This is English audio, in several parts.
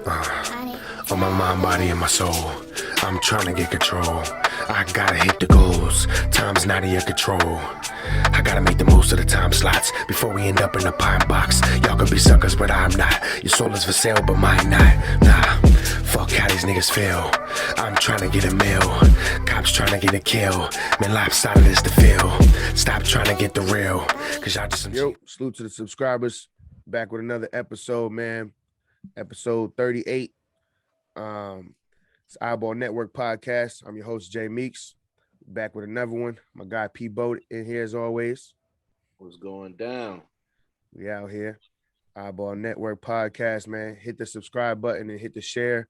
On my mind, body, and my soul, I'm trying to get control. I gotta hit the goals, time's not in your control. I gotta make the most of the time slots before we end up in a pine box. Y'all could be suckers, but I'm not. Your soul is for sale, but mine not. Nah, fuck how these niggas feel. I'm trying to get a meal, cops trying to get a kill. Man, lopsided is the feel. Stop trying to get the real, cause y'all just some Yo, salute to the subscribers. Back with another episode, man. Episode 38. It's iBall Network Podcast. I'm your host, Jay Meeks. Back with another one. My guy P Boat in here as always. What's going down? We out here. iBall Network Podcast, man. Hit the subscribe button and hit the share.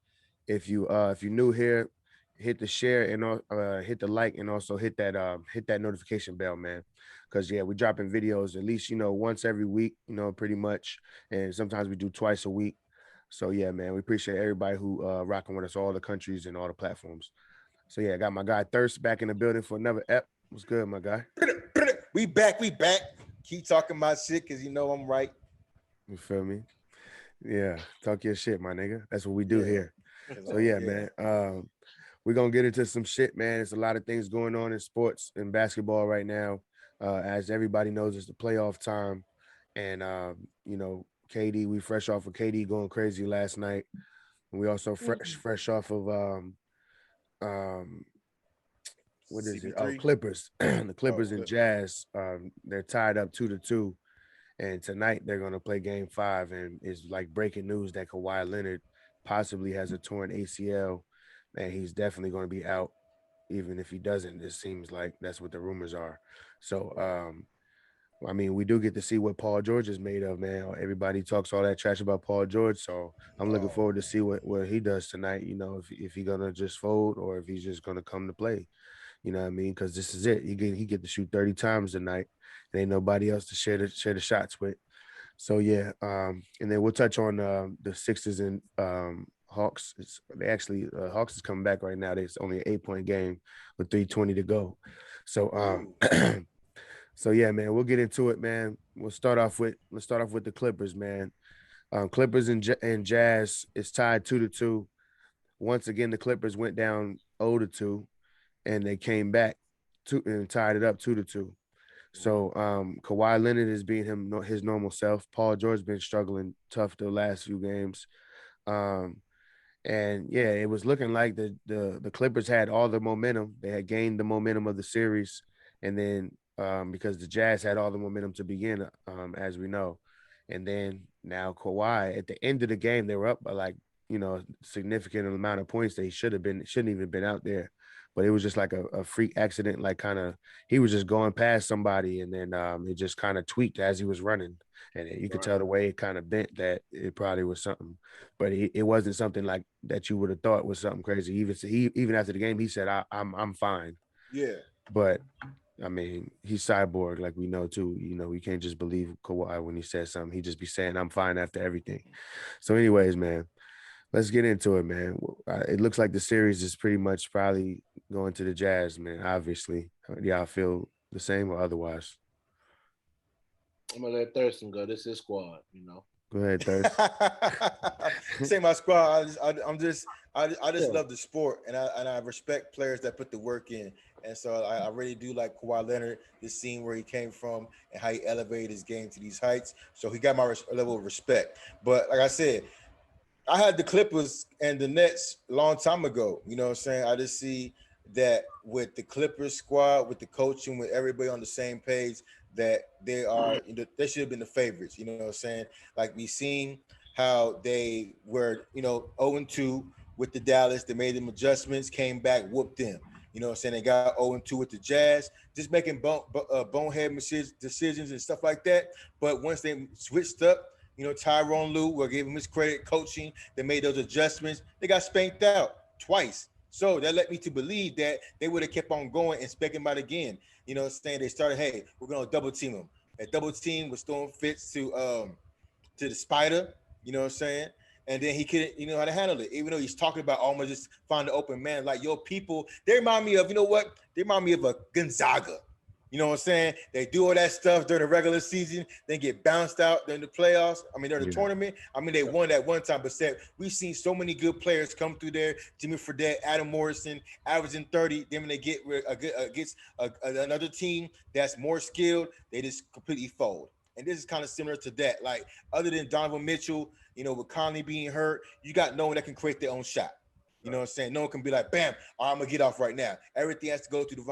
If you're new here, hit the share and hit the like and also hit that notification bell, man. Because yeah, we're dropping videos at least once every week, pretty much, and sometimes we do twice a week. So yeah, man, we appreciate everybody who rocking with us, all the countries and all the platforms. So yeah, I got my guy Thirst back in the building for another ep. What's good, my guy? We back. Keep talking my shit because I'm right. You feel me? Yeah, talk your shit, my nigga. That's what we do here. So yeah, man. We're gonna get into some shit, man. There's a lot of things going on in sports and basketball right now. As everybody knows, it's the playoff time. And KD, we fresh off of KD going crazy last night. And we also fresh off of what is it? Oh, Clippers. The Clippers and Jazz. They're tied up 2-2. And tonight they're gonna play game 5. And it's like breaking news that Kawhi Leonard possibly has a torn ACL. And he's definitely gonna be out. Even if he doesn't, it seems like that's what the rumors are. So, I mean, we do get to see what Paul George is made of, man. Everybody talks all that trash about Paul George, so I'm looking forward to see what he does tonight. If he's gonna just fold or if he's just gonna come to play. You know what I mean? Because this is it. He get to shoot 30 times tonight, and ain't nobody else to share the shots with. So yeah, and then we'll touch on the Sixers and Hawks. Hawks is coming back right now. It's only an 8-point game with 3:20 to go. So so yeah, man, we'll get into it, man. Let's start off with the Clippers, man. Clippers and Jazz is tied 2-2. Once again, the Clippers went down 0-2, and they came back and tied it up 2-2. So Kawhi Leonard is being his normal self. Paul George been struggling tough the last few games. And yeah, it was looking like the Clippers had all the momentum. They had gained the momentum of the series, and then because the Jazz had all the momentum to begin, as we know, and then now Kawhi at the end of the game they were up by significant amount of points. They shouldn't even been out there, but it was just like a freak accident. Like he was just going past somebody, and then it just kind of tweaked as he was running. And you could tell the way it kind of bent that it probably was something, but it wasn't something like that you would have thought was something crazy. Even after the game, he said, "I'm fine." Yeah. But I mean, he's cyborg, like we know too. We can't just believe Kawhi when he says something. He just be saying, "I'm fine" after everything. So, anyways, man, let's get into it, man. It looks like the series is pretty much probably going to the Jazz, man. Obviously, y'all feel the same or otherwise? I'm gonna let Thurston go. This is his squad, Go ahead, Thirst. Say my squad. I just love the sport, and I respect players that put the work in. And so I really do like Kawhi Leonard, this scene where he came from and how he elevated his game to these heights. So he got my level of respect. But like I said, I had the Clippers and the Nets a long time ago. You know what I'm saying? I just see that with the Clippers squad, with the coaching, with everybody on the same page, that they they should have been the favorites. You know what I'm saying? Like we seen how they were, 0-2 with the Dallas. They made them adjustments, came back, whooped them. You know what I'm saying? They got 0-2 with the Jazz, just making bonehead decisions and stuff like that. But once they switched up, Tyronn Lue, we'll give him his credit, coaching, they made those adjustments. They got spanked out twice. So that led me to believe that they would have kept on going and spanking him out again. You know what I'm saying? They started, hey, we're going to double team him. That double team was throwing fits to the spider, you know what I'm saying? And then he couldn't, how to handle it. Even though he's talking about almost just find the open man. Like, your people, they remind me of, They remind me of a Gonzaga. You know what I'm saying? They do all that stuff during the regular season, then get bounced out during the playoffs. I mean, during the tournament. I mean, they won that one time, but we've seen so many good players come through there. Jimmy Fredette, Adam Morrison, averaging 30. Then when they get against another team that's more skilled, they just completely fold. And this is kind of similar to that. Like, other than Donovan Mitchell, you know, with Conley being hurt, you got no one that can create their own shot. You know what I'm saying? No one can be like, bam, all right, I'm gonna get off right now. Everything has to go through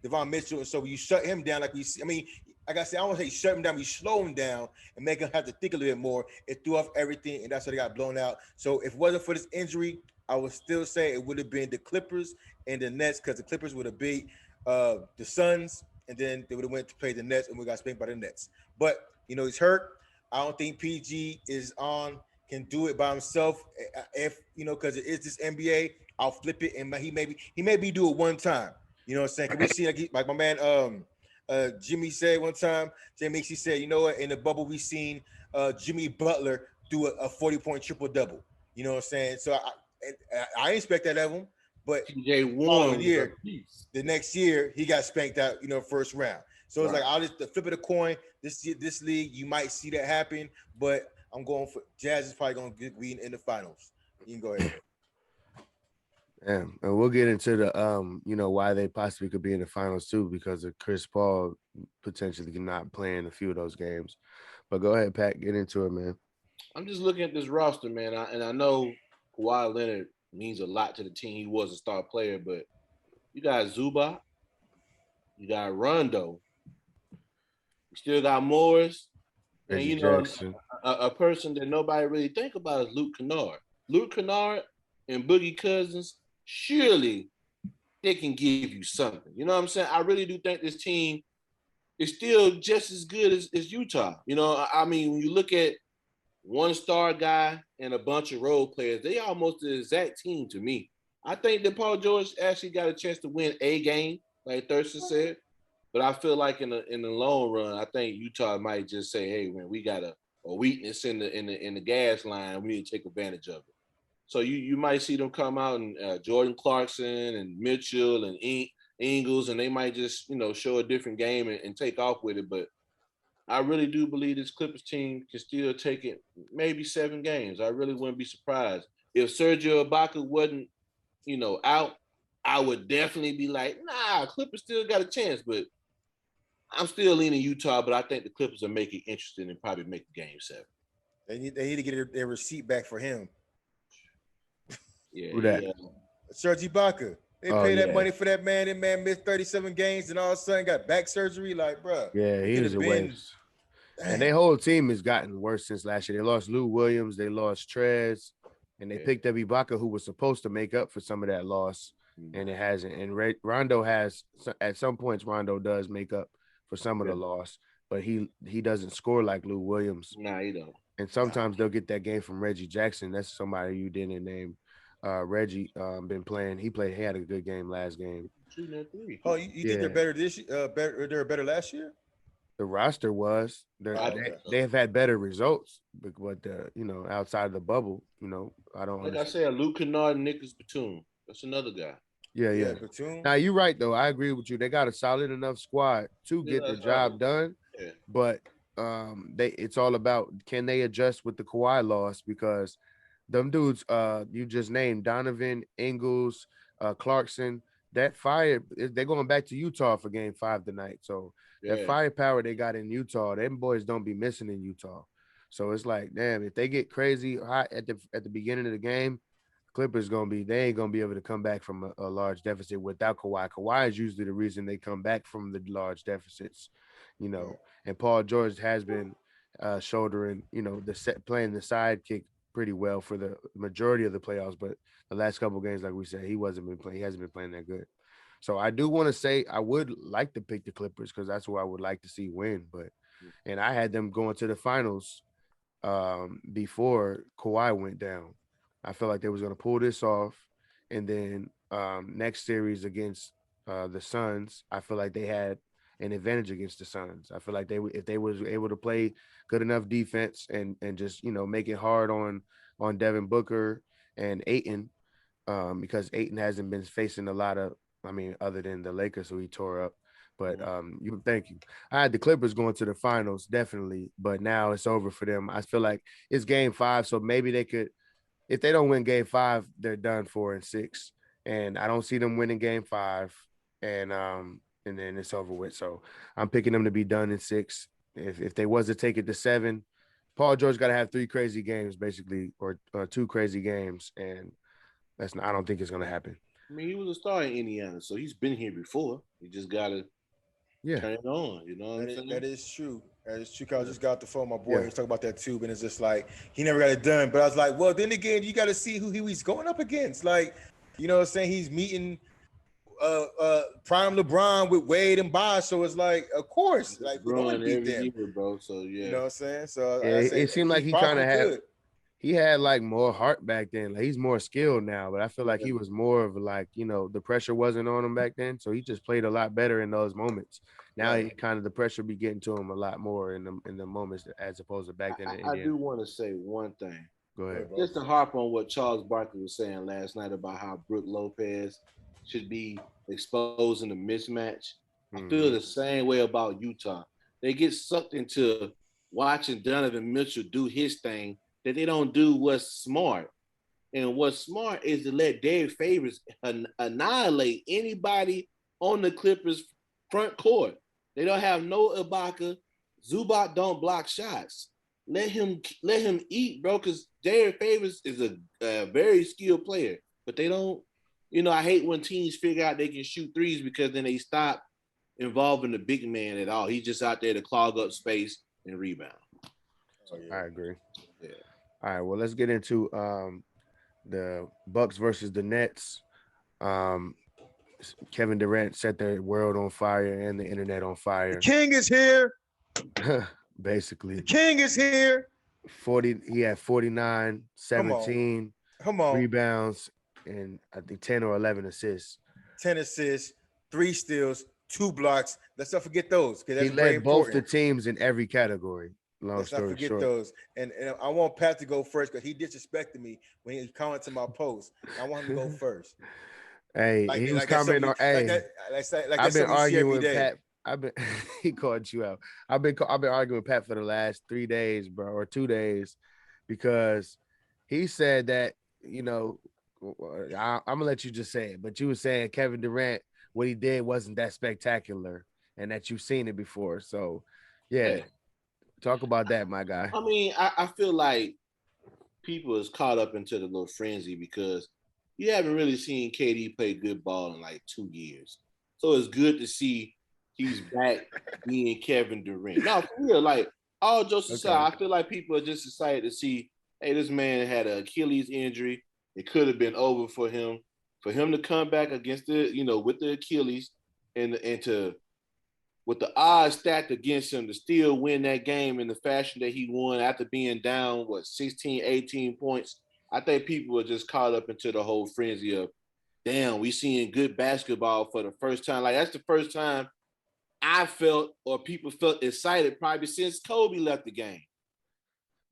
Devon Mitchell. And so when you shut him down, like we see, I mean, like I said, I don't want to say shut him down, we slow him down and make him have to think a little bit more. It threw off everything, and that's why they got blown out. So if it wasn't for this injury, I would still say it would have been the Clippers and the Nets, because the Clippers would have beat the Suns, and then they would have went to play the Nets, and we got spanked by the Nets. But, you know, he's hurt. I don't think PG can do it by himself. If, you know, because it is this NBA, I'll flip it, and he maybe do it one time. You know what I'm saying? Can we see, like my man Jimmy said one time, Jimmy said, you know what, in the bubble we seen Jimmy Butler do a 40-point triple-double. You know what I'm saying? So I expect that of him, but following year, the next year, he got spanked out, you know, first round. So it's like, I'll just flip of the coin. This league, you might see that happen, but I'm going for Jazz is probably going to be in the finals. You can go ahead. Yeah, and we'll get into the you know, why they possibly could be in the finals too, because of Chris Paul potentially not playing a few of those games. But go ahead, Pat, get into it, man. I'm just looking at this roster, man, and I know Kawhi Leonard means a lot to the team. He was a star player, but you got Zubac, you got Rondo, you still got Morris, and you know, a person that nobody really think about is Luke Kennard. Luke Kennard and Boogie Cousins, surely they can give you something. You know what I'm saying? I really do think this team is still just as good as Utah. You know, I mean, when you look at one star guy and a bunch of role players, they almost the exact team to me. I think that Paul George actually got a chance to win a game, like Thurston said. But I feel like in the long run, I think Utah might just say, "Hey, man, we got a weakness in the gas line. We need to take advantage of it." So you might see them come out and Jordan Clarkson and Mitchell and Ingles, and they might just, you know, show a different game and take off with it. But I really do believe this Clippers team can still take it maybe 7 games. I really wouldn't be surprised if Sergio Ibaka wasn't, you know, out. I would definitely be like, nah, Clippers still got a chance, but I'm still leaning Utah, but I think the Clippers will make it interesting and probably make the game 7. They need to get their receipt back for him. Yeah, who that? Serge Ibaka. They pay that money for that man. That man missed 37 games and all of a sudden got back surgery. Like, bro. Yeah, he was a waste. And their whole team has gotten worse since last year. They lost Lou Williams, they lost Trez, and they picked up Ibaka, who was supposed to make up for some of that loss, and it hasn't. And Rondo has, at some points, Rondo does make up for some of the loss, but he doesn't score like Lou Williams. Nah, he don't. And sometimes they'll get that game from Reggie Jackson. That's somebody you didn't name. Reggie been playing. He had a good game last game. Oh, you think they're better this year? They're better last year? The roster was. They have had better results, but you know, outside of the bubble, you know, I don't. Like I said, Luke Kennard and Nicholas Batum. That's another guy. Yeah. Batum. Now you're right though. I agree with you. They got a solid enough squad to get the job done. Yeah. But it's all about, can they adjust with the Kawhi loss, because them dudes you just named, Donovan, Ingles, Clarkson, that fire, they're going back to Utah for game 5 tonight. So that firepower they got in Utah, them boys don't be missing in Utah. So it's like, damn, if they get crazy hot at the beginning of the game, Clippers they ain't gonna be able to come back from a large deficit without Kawhi. Kawhi is usually the reason they come back from the large deficits, you know. And Paul George has been shouldering, you know, playing the sidekick pretty well for the majority of the playoffs, but the last couple of games, like we said, he hasn't been playing that good. So I do want to say I would like to pick the Clippers because that's who I would like to see win. And I had them going to the finals before Kawhi went down. I felt like they was going to pull this off, and then next series against the Suns, I feel like they had an advantage against the Suns. I feel like if they was able to play good enough defense and just, you know, make it hard on Devin Booker and Ayton, because Ayton hasn't been facing a lot of, I mean, other than the Lakers who he tore up, But thank you. I had the Clippers going to the finals, definitely, but now it's over for them. I feel like it's game 5, so maybe they could, if they don't win game 5, they're done 4 and 6. And I don't see them winning game 5, and then it's over with. So I'm picking them to be done in 6. If they was to take it to 7, Paul George got to have 3 crazy games, basically, or 2 crazy games, and I don't think it's gonna happen. I mean, he was a star in Indiana, so he's been here before. He just gotta turn it on. You know what I'm saying? That is true. That is true. Cause I just got off the phone. My boy, he was talking about that too, and it's just like he never got it done. But I was like, well, then again, you got to see who he's going up against. Like, you know what I'm saying? He's meeting prime LeBron with Wade and Bosh. So it's like, of course, like we're going to beat them, year, bro. So yeah, you know what I'm saying? So it seemed like he kind of had. He had like more heart back then. Like he's more skilled now, but I feel like he was more of like, the pressure wasn't on him back then. So he just played a lot better in those moments. Now he kind of the pressure be getting to him a lot more in the moments as opposed to back then. I do want to say one thing. Go ahead. Just to harp on what Charles Barkley was saying last night about how Brook Lopez should be exposing the mismatch. I feel the same way about Utah. They get sucked into watching Donovan Mitchell do his thing, that they don't do what's smart. And what's smart is to let Derek Favors annihilate anybody on the Clippers front court. They don't have no Ibaka. Zubac don't block shots. Let him eat, bro, because Derek Favors is a very skilled player. But they don't, I hate when teams figure out they can shoot threes because then they stop involving the big man at all. He's just out there to clog up space and rebound. So, I agree. Yeah. All right, well, let's get into the Bucks versus the Nets. Kevin Durant set the world on fire and the internet on fire. The king is here. Basically. The king is here. He had 49, 17 rebounds, and I think 10 or 11 assists. 10 assists, 3 steals, 2 blocks. Let's not forget those. He led both the teams in every category. Let's not forget those. And I want Pat to go first because he disrespected me when he commented to my post. I want him to go first. Hey, he was commenting on. Hey, I've been arguing with Pat. He called you out. I've been arguing with Pat for the last 3 days, bro, or 2 days, because he said that I'm gonna let you just say it, but you were saying Kevin Durant, what he did wasn't that spectacular, and that you've seen it before. So, yeah. Talk about that, my guy. I mean, I feel like people is caught up into the little frenzy because you haven't really seen KD play good ball in like 2 years. So it's good to see he's back being Kevin Durant. No, for real, like all jokes aside, I feel like people are just excited to see, hey, this man had an Achilles injury. It could have been over for him. For him to come back against with the Achilles and to with the odds stacked against him to still win that game in the fashion that he won after being down, 16, 18 points. I think people are just caught up into the whole frenzy of, damn, we seeing good basketball for the first time. Like, that's the first time I felt or people felt excited probably since Kobe left the game.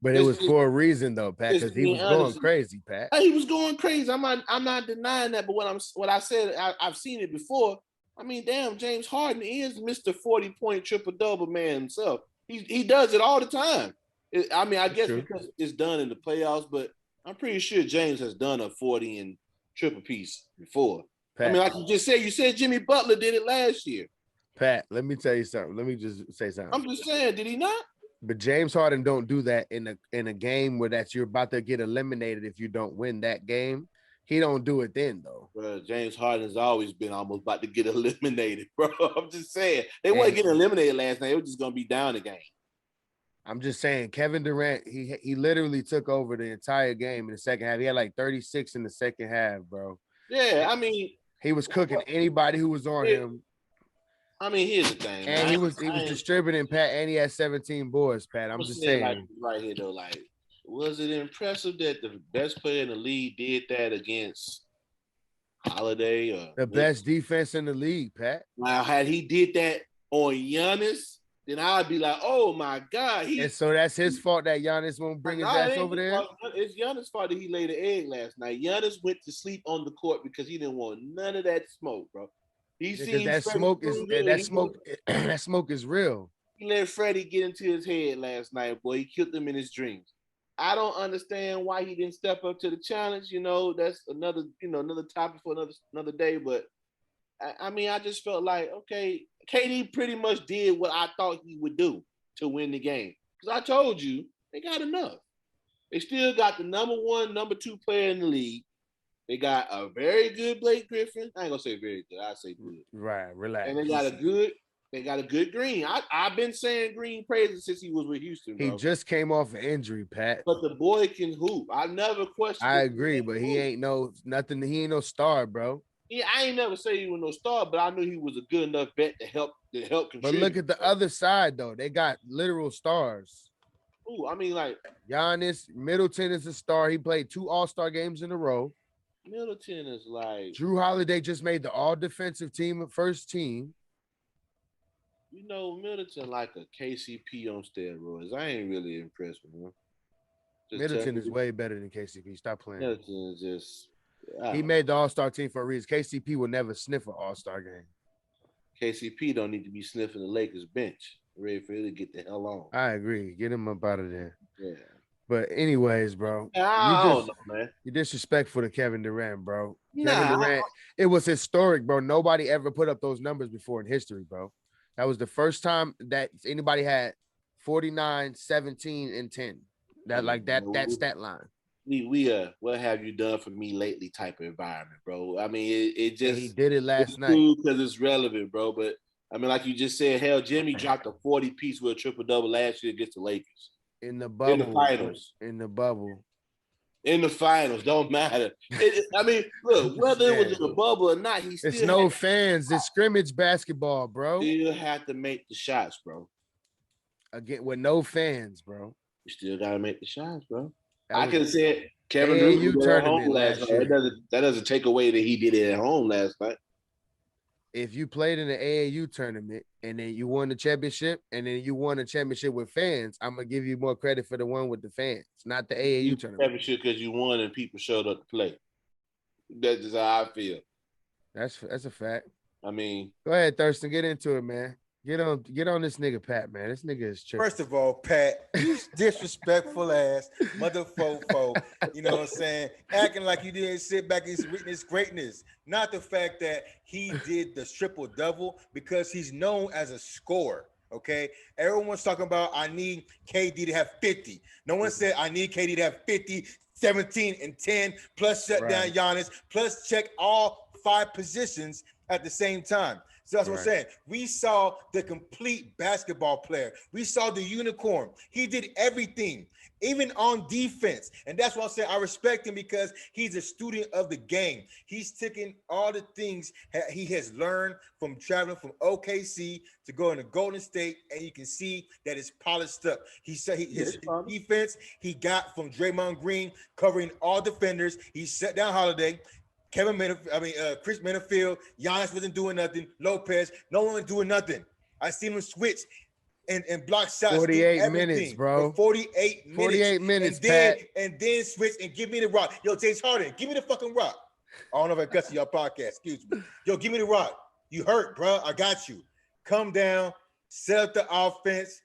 But it was for a reason, though, Pat, because he was going crazy, Pat. He was going crazy. I'm not denying that, but what I said, I've seen it before. I mean, damn, James Harden is Mr. 40-point triple-double man himself. He does it all the time. I guess because it's done in the playoffs, but I'm pretty sure James has done a 40 and triple piece before. Pat, I mean, like you just said, you said Jimmy Butler did it last year. Pat, let me tell you something. Let me just say something. I'm just saying, did he not? But James Harden don't do that in a game where you're about to get eliminated if you don't win that game. He don't do it then, though. Bro, James Harden's always been almost about to get eliminated, bro. I'm just saying. They weren't getting eliminated last night. They were just going to be down the game. I'm just saying, Kevin Durant, he literally took over the entire game in the second half. He had like 36 in the second half, bro. Yeah, I mean. He was cooking anybody who was on him. I mean, here's the thing. And he was distributing, Pat, and he had 17 boards, Pat. I'm just saying. Like, right here, though, like, was it impressive that the best player in the league did that against Holiday? Or the best defense in the league, Pat. Now, had he did that on Giannis, then I'd be like, oh, my God. And so that's his fault that Giannis won't bring his ass over there? It's Giannis' fault that he laid an egg last night. Giannis went to sleep on the court because he didn't want none of that smoke, bro. He Because seen that Freddie smoke is too good. that smoke that smoke is real. He let Freddie get into his head last night, boy. He killed him in his dreams. I don't understand why he didn't step up to the challenge. That's another topic for another day. But I mean, I just felt like, okay, KD pretty much did what I thought he would do to win the game. Because I told you, they got enough. They still got the number 1, number 2 player in the league. They got a very good Blake Griffin. I ain't gonna say very good. I say good. Right, relax. And they got a good Green. I've been saying Green praises since he was with Houston, bro. He just came off an injury, Pat. But the boy can hoop. I never questioned. I agree, but he ain't nothing. He ain't no star, bro. Yeah, I ain't never say he was no star, but I knew he was a good enough vet to help contribute. But look at the other side, though. They got literal stars. Ooh, I mean, like Giannis, Middleton is a star. He played 2 All-Star games in a row. Middleton is like Drew Holiday just made the all-defensive team, first team. Middleton like a KCP on steroids. I ain't really impressed with him. Middleton is way better than KCP. Stop playing. Middleton is just. He made the All-Star team for a reason. KCP will never sniff an All-Star game. KCP don't need to be sniffing the Lakers bench. Ready for him to get the hell on. I agree. Get him up out of there. Yeah. But anyways, bro, I don't know, man. You're disrespectful to Kevin Durant, bro. Nah, Kevin Durant, it was historic, bro. Nobody ever put up those numbers before in history, bro. That was the first time that anybody had 49, 17, and 10. That stat line. What have you done for me lately type of environment, bro. I mean, it just he did it last night because it's relevant, bro. But I mean, like you just said, hell, Jimmy dropped a 40 piece with a triple double last year against the Lakers. In the bubble. In the finals. In the finals. Don't matter. I mean, look, whether it was in the bubble or not, it's no fans. It's scrimmage basketball, bro. You still have to make the shots, bro. Again, with no fans, bro. You still gotta make the shots, bro. I can say Kevin Durant did at home last night. That doesn't take away that he did it at home last night. If you played in the AAU tournament and then you won the championship and then you won the championship with fans, I'm gonna give you more credit for the one with the fans, not the AAU tournament. Championship because you won and people showed up to play. That's just how I feel. That's a fact. I mean, go ahead, Thurston, get into it, man. Get on this nigga Pat, man. This nigga is tripping. First of all, Pat, you disrespectful ass motherfucker. You know what I'm saying? Acting like you didn't sit back and witness greatness. Not the fact that he did the triple double because he's known as a scorer. Okay, everyone's talking about I need KD to have 50. No one said I need KD to have 50, 17, and 10 plus shut down Giannis plus check all 5 positions at the same time. So that's what I'm saying. We saw the complete basketball player. We saw the unicorn. He did everything, even on defense. And that's why I say I respect him because he's a student of the game. He's taking all the things he has learned from traveling from OKC to going to Golden State, and you can see that it's polished up. He said his defense he got from Draymond Green covering all defenders. He shut down Holiday. Chris Minifield, Giannis wasn't doing nothing. Lopez, no one was doing nothing. I seen him switch and block shots. 48 minutes, bro. 48 minutes. 48 minutes, Pat. And then switch and give me the rock. Yo, James Harden, give me the fucking rock. I don't know if I got to your podcast. Excuse me. Yo, give me the rock. You hurt, bro. I got you. Come down, set up the offense.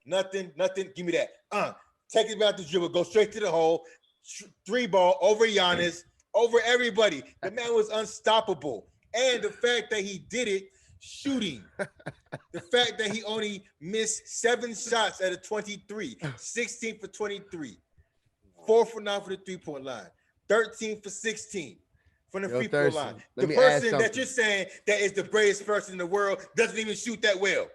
Nothing. Give me that. Take it back to dribble. Go straight to the hole. 3 ball over Giannis. Over everybody. The man was unstoppable. And the fact that he did it shooting. The fact that he only missed 7 shots out of 23. 16 for 23. 4 for 9 for the 3-point line. 13 for 16 from the free-throw line. The person that you're saying that is the greatest person in the world doesn't even shoot that well.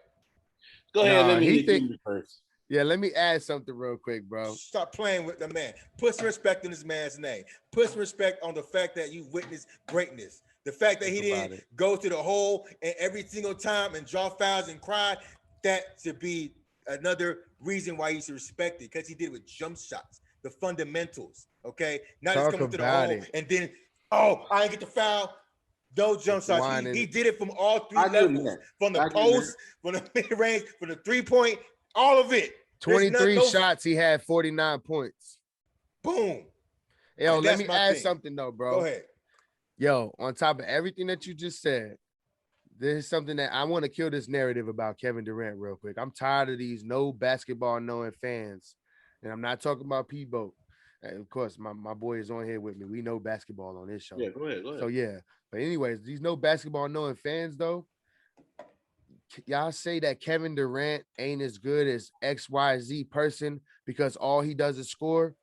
Go ahead. Let me get you first. Yeah, let me add something real quick, bro. Stop playing with the man. Put some respect in this man's name. Put some respect on the fact that you witnessed greatness. The fact that he didn't go to the hole and every single time and draw fouls and cry, that should be another reason why he's respected, because he did it with jump shots, the fundamentals, okay? Not just coming to the hole and then, I ain't get the foul. No jump shots. He did it from all 3 levels, from the post, from the mid-range, from the 3-point, all of it. 23 shots. He had 49 points. Boom. Yo, let me add something though, bro. Go ahead. Yo, on top of everything that you just said, There's something that I want to kill this narrative about Kevin Durant real quick. I'm tired of these no basketball knowing fans. And I'm not talking about P-Boat. Of course, my boy is on here with me. We know basketball on this show. Yeah, go ahead. So yeah. But anyways, these no basketball knowing fans though. Y'all say that Kevin Durant ain't as good as XYZ person because all he does is score.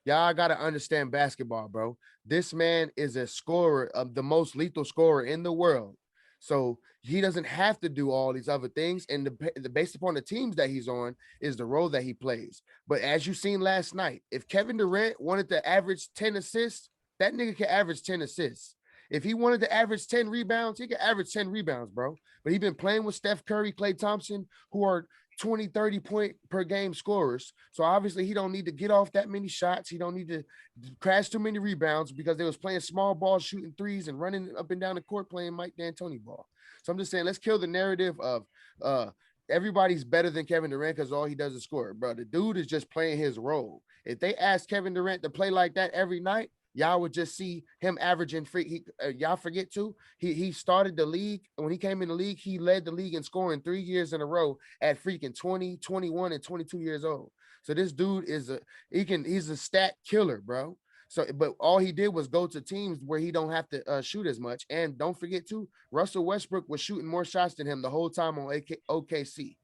Y'all got to understand basketball, bro. This man is a scorer, of the most lethal scorer in the world. So he doesn't have to do all these other things. And the based upon the teams that he's on is the role that he plays. But as you seen last night, if Kevin Durant wanted to average 10 assists, that nigga can average 10 assists. If he wanted to average 10 rebounds, he could average 10 rebounds, bro. But he's been playing with Steph Curry, Klay Thompson, who are 20, 30 point per game scorers. So obviously he don't need to get off that many shots. He don't need to crash too many rebounds because they was playing small ball, shooting threes and running up and down the court playing Mike D'Antoni ball. So I'm just saying, let's kill the narrative of everybody's better than Kevin Durant because all he does is score. Bro, the dude is just playing his role. If they asked Kevin Durant to play like that every night, y'all would just see him averaging y'all forget too. He started the league. When he came in the league, he led the league in scoring 3 years in a row at freaking 20, 21, and 22 years old. So this dude is he's a stat killer, bro. So, but all he did was go to teams where he don't have to shoot as much. And don't forget too, Russell Westbrook was shooting more shots than him the whole time on OKC.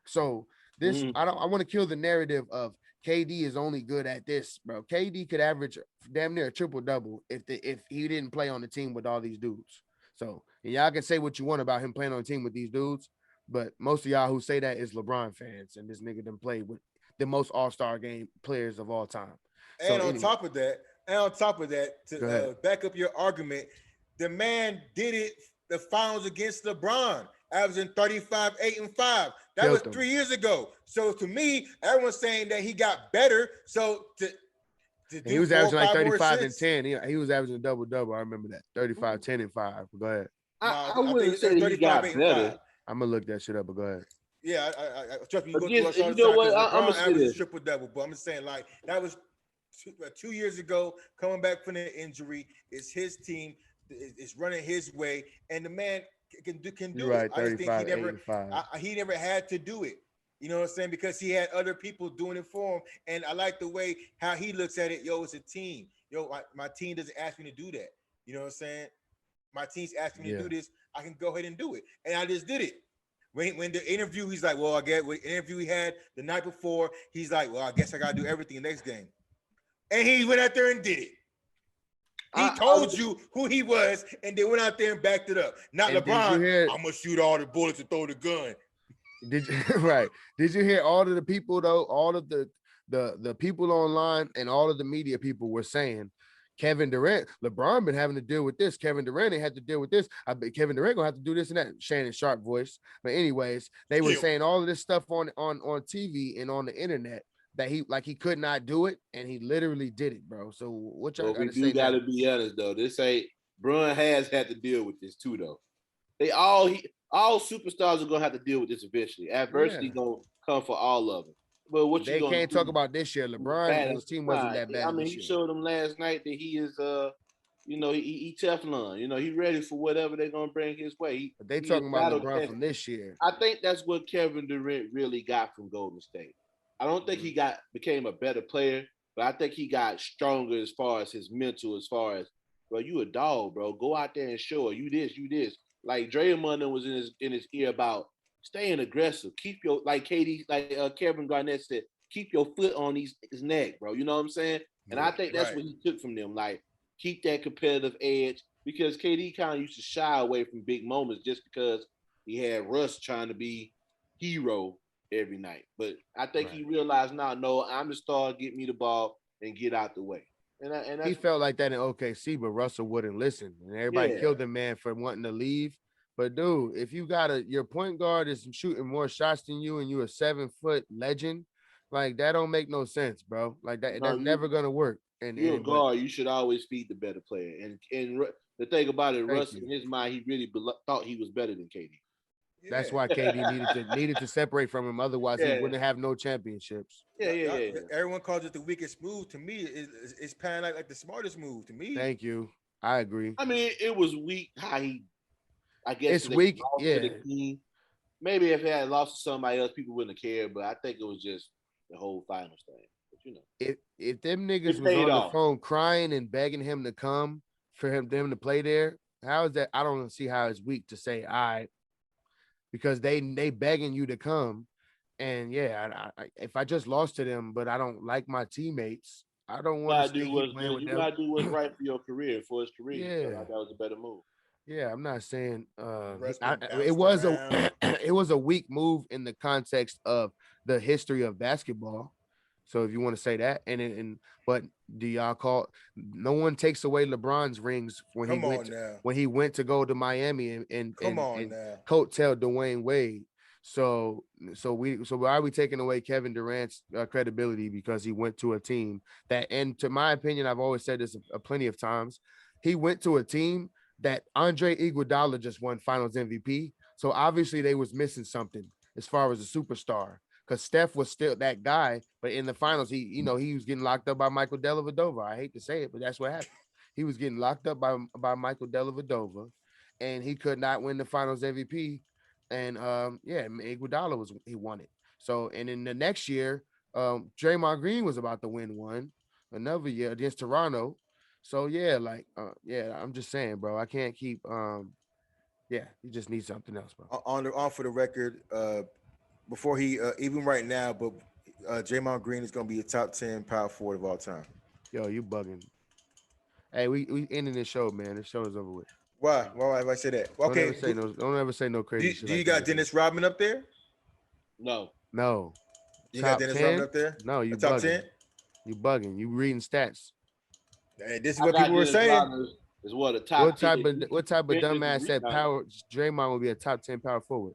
So this, I want to kill the narrative of KD is only good at this, bro. KD could average damn near a triple-double if he didn't play on the team with all these dudes. So, and y'all can say what you want about him playing on the team with these dudes, but most of y'all who say that is LeBron fans, and this nigga done played with the most all-star game players of all time. And on top of that, to back up your argument, the man did it the finals against LeBron, averaging 35, 8, and 5. That was 3 years ago. So to me, everyone's saying that he got better. So he was averaging like 35 and 10. He was averaging a double-double. I remember that. 35, 10, and 5. Go ahead. I wouldn't say he got better. I'm going to look that shit up, but go ahead. Yeah, I trust me. You go through us all the you know time. what? I'm going to say this. Triple-double, but I'm just saying, like, that was 2 years ago, coming back from the injury. It's his team. It's running his way, and the man can do right, it. I just think he never had to do it. You know what I'm saying? Because he had other people doing it for him, and I like the way how he looks at it. Yo, it's a team. Yo, my team doesn't ask me to do that. You know what I'm saying? My team's asking me to do this. I can go ahead and do it, and I just did it. When the interview, he's like, "Well, I get what interview he had the night before." He's like, "Well, I guess I gotta do everything next game," and he went out there and did it. He told you who he was, and they went out there and backed it up. Not LeBron. I'm gonna shoot all the bullets and throw the gun. Did you right? Did you hear all of the people though? All of the people online and all of the media people were saying, Kevin Durant, LeBron been having to deal with this. Kevin Durant ain't had to deal with this. I bet Kevin Durant gonna have to do this and that. Shannon Sharp voice. But anyways, they were saying all of this stuff on TV and on the internet that he could not do it, and he literally did it, bro. So what y'all gotta say? We gotta be honest though. This ain't Bron has had to deal with this too though. All superstars are gonna have to deal with this eventually. Adversity gonna come for all of them. But what they can't talk about this year. LeBron, his team wasn't that bad. I mean, he showed them last night that he is he Teflon. He ready for whatever they're gonna bring his way. But they talking about LeBron from this year. I think that's what Kevin Durant really got from Golden State. I don't think he became a better player, but I think he got stronger as far as his mental, as far as, bro, you a dog, bro. Go out there and show her. You this. Like DRAYMOND was in his ear about staying aggressive. Keep your, like Kevin Garnett said, keep your foot on his neck, bro. You know what I'm saying? And I think that's what he took from them. Like, keep that competitive edge, because KD kind of used to shy away from big moments just because he had Russ trying to be hero every night. But I think he realized now, no, I'm the star, get me the ball and get out the way. And he felt like that in OKC, but Russell wouldn't listen. And everybody killed the man for wanting to leave. But dude, if you got your point guard is shooting more shots than you and you a 7-foot legend, like that don't make no sense, bro. Like that's never gonna work. And you're a guard, you should always feed the better player. And the thing about it, Russ, in his mind, he really thought he was better than KD. That's why KD needed to separate from him. Otherwise, he wouldn't have no championships. Yeah. Everyone calls it the weakest move. To me, it's kind of like the smartest move. To me, thank you. I agree. I mean, it was weak how he I guess It's weak. lost Yeah. to the team. Maybe if it had lost to somebody else, people wouldn't have cared. But I think it was just the whole finals thing. But If them niggas it was paid on the off. phone crying and begging him to come for them to play there, how is that? I don't see how it's weak to say because they begging you to come. And yeah, if I just lost to them, but I don't like my teammates, I don't want to stay playing with you them. gotta do what's right for your career, for his career. Yeah. So that was a better move. Yeah, I'm not saying it was it was a weak move in the context of the history of basketball. So if you want to say that, but do y'all call? No one takes away LeBron's rings when he went to go to Miami and coattail Dwayne Wade. So why are we taking away Kevin Durant's credibility because he went to a team that, and to my opinion, I've always said this plenty of times, he went to a team that Andre Iguodala just won Finals MVP. So obviously they was missing something as far as a superstar, because Steph was still that guy, but in the finals, he was getting locked up by Michael Dellavedova. I hate to say it, but that's what happened. He was getting locked up by Michael Dellavedova, and he could not win the Finals MVP. And Iguodala he won it. So, and in the next year, Draymond Green was about to win another year against Toronto. So yeah, I'm just saying, bro. I can't keep. You just need something else, bro. On for the record, before he even right now, but Draymond Green is gonna be a top 10 power forward of all time. Yo, you bugging. Hey, we ending this show, man. This show is over with. Why have I say that? Okay, Don't ever say no crazy shit. Do you got Dennis Rodman up there? No. You got Dennis Rodman up there? No, you top bugging. 10? You bugging. You reading stats. Hey, this is what people were saying. Is what a top. What type of dumbass said Draymond will be a top 10 power forward?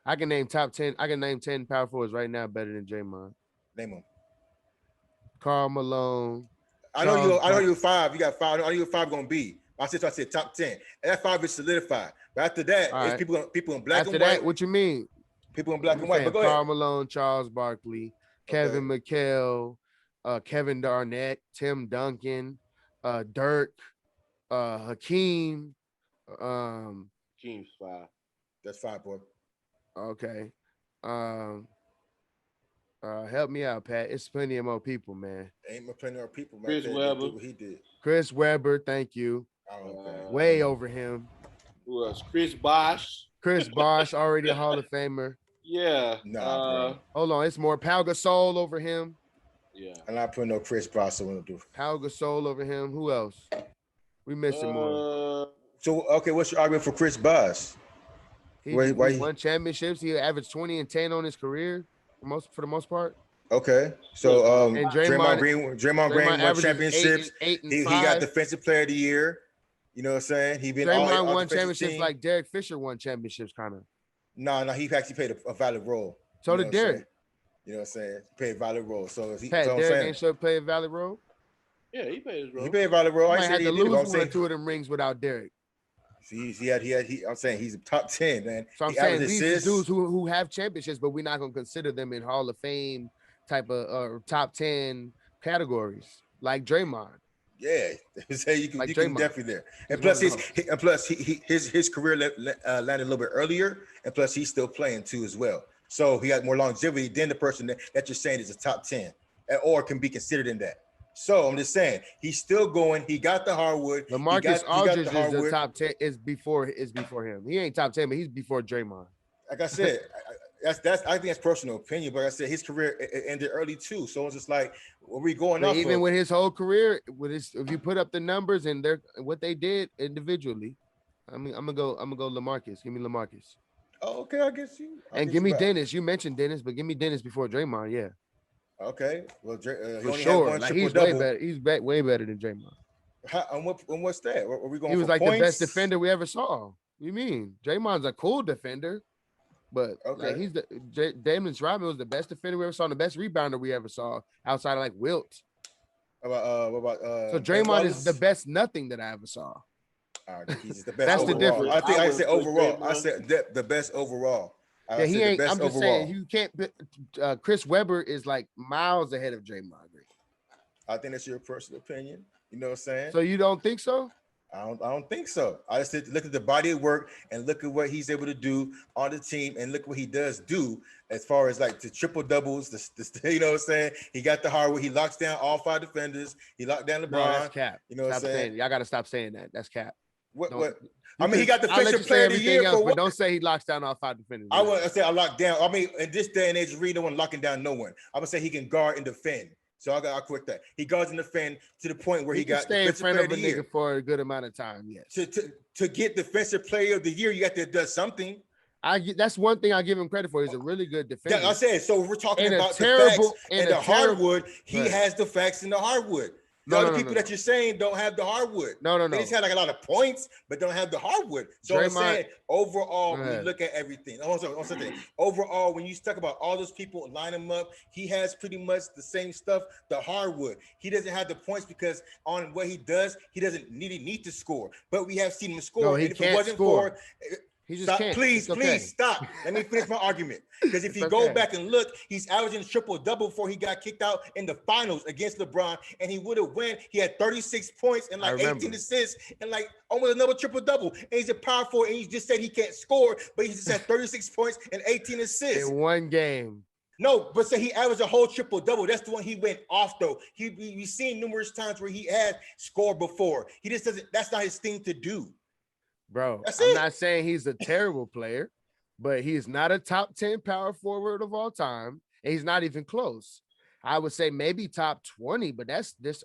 I can name 10 power forwards right now better than Draymond. Name them. Karl Malone. I know you 5. You got 5. I know you 5 gonna be. I said top 10. And that 5 is solidified. But after that, it's people in black and white. After that, what you mean? People in black and white. But go ahead. Karl Malone, Charles Barkley, Kevin McHale, Kevin Garnett, Tim Duncan, Dirk, Hakeem. Hakeem's 5. That's 5, boy. Okay. Help me out, Pat. It's plenty of more people, man. Ain't plenty more people, man. Chris Webber. What he did. Chris Webber, thank you. Okay. Way over him. Who else? Chris Bosh. Chris Bosh, already a Hall of Famer. Yeah. Hold on, it's more. Pau Gasol over him. Yeah. I'm not putting no Chris Bosh on the. Pau Gasol over him. Who else? We missing more. So okay, what's your argument for Chris Bosh? He won championships. He averaged 20 and 10 on his career for the most part. Okay, so and Draymond Green won championships. Eight and he got Defensive Player of the Year. You know what I'm saying? Draymond won championships like Derek Fisher won championships, kind of. No, he actually played a valid role. So did Derek. You know what I'm saying? Played a valid role. So Derek ain't sure play a valid role. Yeah, he played his role. He played a valid role. I had to lose one or two of them rings without Derek. I'm saying he's a top 10, man. So I'm saying these dudes who have championships, but we're not gonna consider them in Hall of Fame type of top 10 categories like Draymond. Yeah, you can definitely there. And plus his career landed a little bit earlier, and plus he's still playing too as well. So he got more longevity than the person that you're saying is a top 10 or can be considered in that. So I'm just saying he's still going. He got the hardwood. LaMarcus Aldridge is the top 10. Is before him. He ain't top 10, but he's before Draymond. Like I said, I think that's personal opinion. But like I said his career ended early too. So it's just like, what are we going off? Even with his whole career, if you put up the numbers and what they did individually, I'm gonna go LaMarcus. Give me LaMarcus. Oh, okay, I guess you. And give me Dennis. You mentioned Dennis, but give me Dennis before Draymond. Yeah. Okay, well, for sure, like he's way better. He's way better than Draymond. And what's that? Are we going? He was like points? The best defender we ever saw. What do you mean? Draymond's a cool defender, but like he's Dennis Rodman was the best defender we ever saw, and the best rebounder we ever saw outside of like Wilt. What about so Draymond is the best nothing that I ever saw. He's the best. That's overall. the difference. I said overall. I said the best overall. Yeah, he ain't. I'm just saying you can't. Chris Webber is like miles ahead of Draymond Green. I think that's your personal opinion. You know what I'm saying? So you don't think so? I don't think so. I just said look at the body of work and look at what he's able to do on the team and look what he does do as far as like the triple doubles. You know what I'm saying? He got the hardwood. He locks down all 5 defenders. He locked down LeBron. No, that's cap. You know what I'm saying? Y'all got to stop saying that. That's cap. What? I mean, he got defensive player of the year else, for but what? don't say he locks down all 5 defenders. I wouldn't say I locked down. I mean, in this day and age, really no one locking down no one. I'm gonna say he can guard and defend. So I'll quit that. He guards and defend to the point where he got stay in front of a nigga for a good amount of time. Yes. To get defensive player of the year, you got to do something. That's one thing I give him credit for. He's a really good defender. Yeah, I said. So we're talking about the facts and the hardwood. He has the facts and the hardwood. The other people that you're saying don't have the hardwood. No. They just had like a lot of points, but don't have the hardwood. So I'm saying overall, when you look at everything. Overall, when you talk about all those people, line them up, he has pretty much the same stuff, the hardwood. He doesn't have the points because on what he does, he doesn't need to score. But we have seen him score. No, he and if can't it wasn't score. He just can't. Please stop. Let me finish my argument. Because if you go back and look, he's averaging triple-double before he got kicked out in the finals against LeBron, and he would have won. He had 36 points and like 18 assists and like almost another triple-double. And he's a power forward, and he just said he can't score, but he just had 36 points and 18 assists. In one game. No, but say he averaged a whole triple-double. That's the one he went off, though. We've seen numerous times where he had scored before. He just doesn't – that's not his thing to do. Bro, I'm not saying he's a terrible player, but he's not a top 10 power forward of all time, and he's not even close. I would say maybe top 20, but that's this.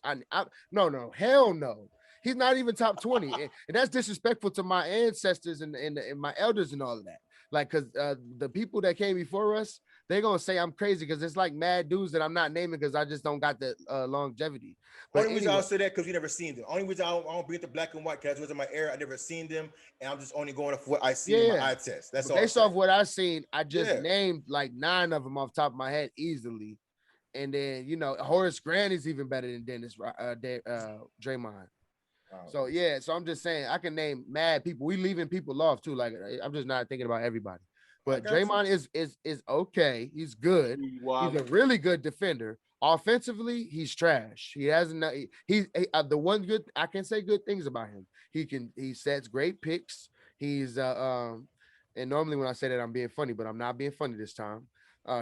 No, hell no. He's not even top 20, and that's disrespectful to my ancestors and my elders and all of that. Like, because the people that came before us, they're gonna say I'm crazy because it's like mad dudes that I'm not naming because I just don't got the longevity. But only reason I'll say that because we never seen them. Only reason I don't bring it to black and white because it was in my era. I never seen them, and I'm just only going off what I see in my eye test. That's all. Based off what I seen, I just named like 9 of them off the top of my head easily. And then Horace Grant is even better than Draymond. So so I'm just saying I can name mad people. We leaving people off too. Like I'm just not thinking about everybody. But Draymond is okay. He's good. He's a really good defender. Offensively, he's trash. He hasn't. He's the one good. I can say good things about him. He sets great picks. He's and normally when I say that I'm being funny, but I'm not being funny this time.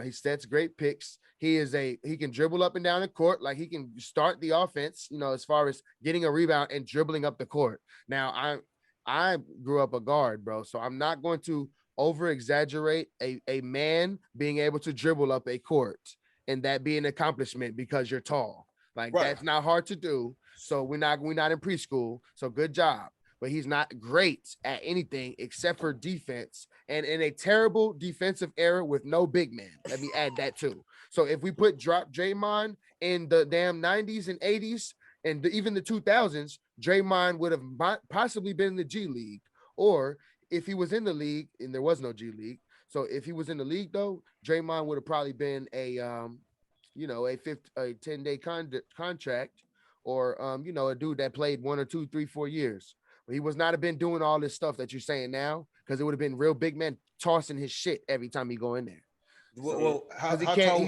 He sets great picks. He can dribble up and down the court. Like he can start the offense, as far as getting a rebound and dribbling up the court. Now I grew up a guard, bro. So I'm not going to over exaggerate a man being able to dribble up a court and that be an accomplishment because you're tall. Like that's not hard to do. So we're not in preschool. So good job. But he's not great at anything except for defense and in a terrible defensive era with no big man. Let me add that too. So if we drop Draymond in the damn 90s and 80s and even the 2000s, Draymond would have possibly been in the G League. Or if he was in the league and there was no G League. So if he was in the league though, Draymond would have probably been a 10-day contract or, a dude that played 1 or 2, 3, 4 years. He was not have been doing all this stuff that you're saying now because it would have been real big men tossing his shit every time he go in there. He's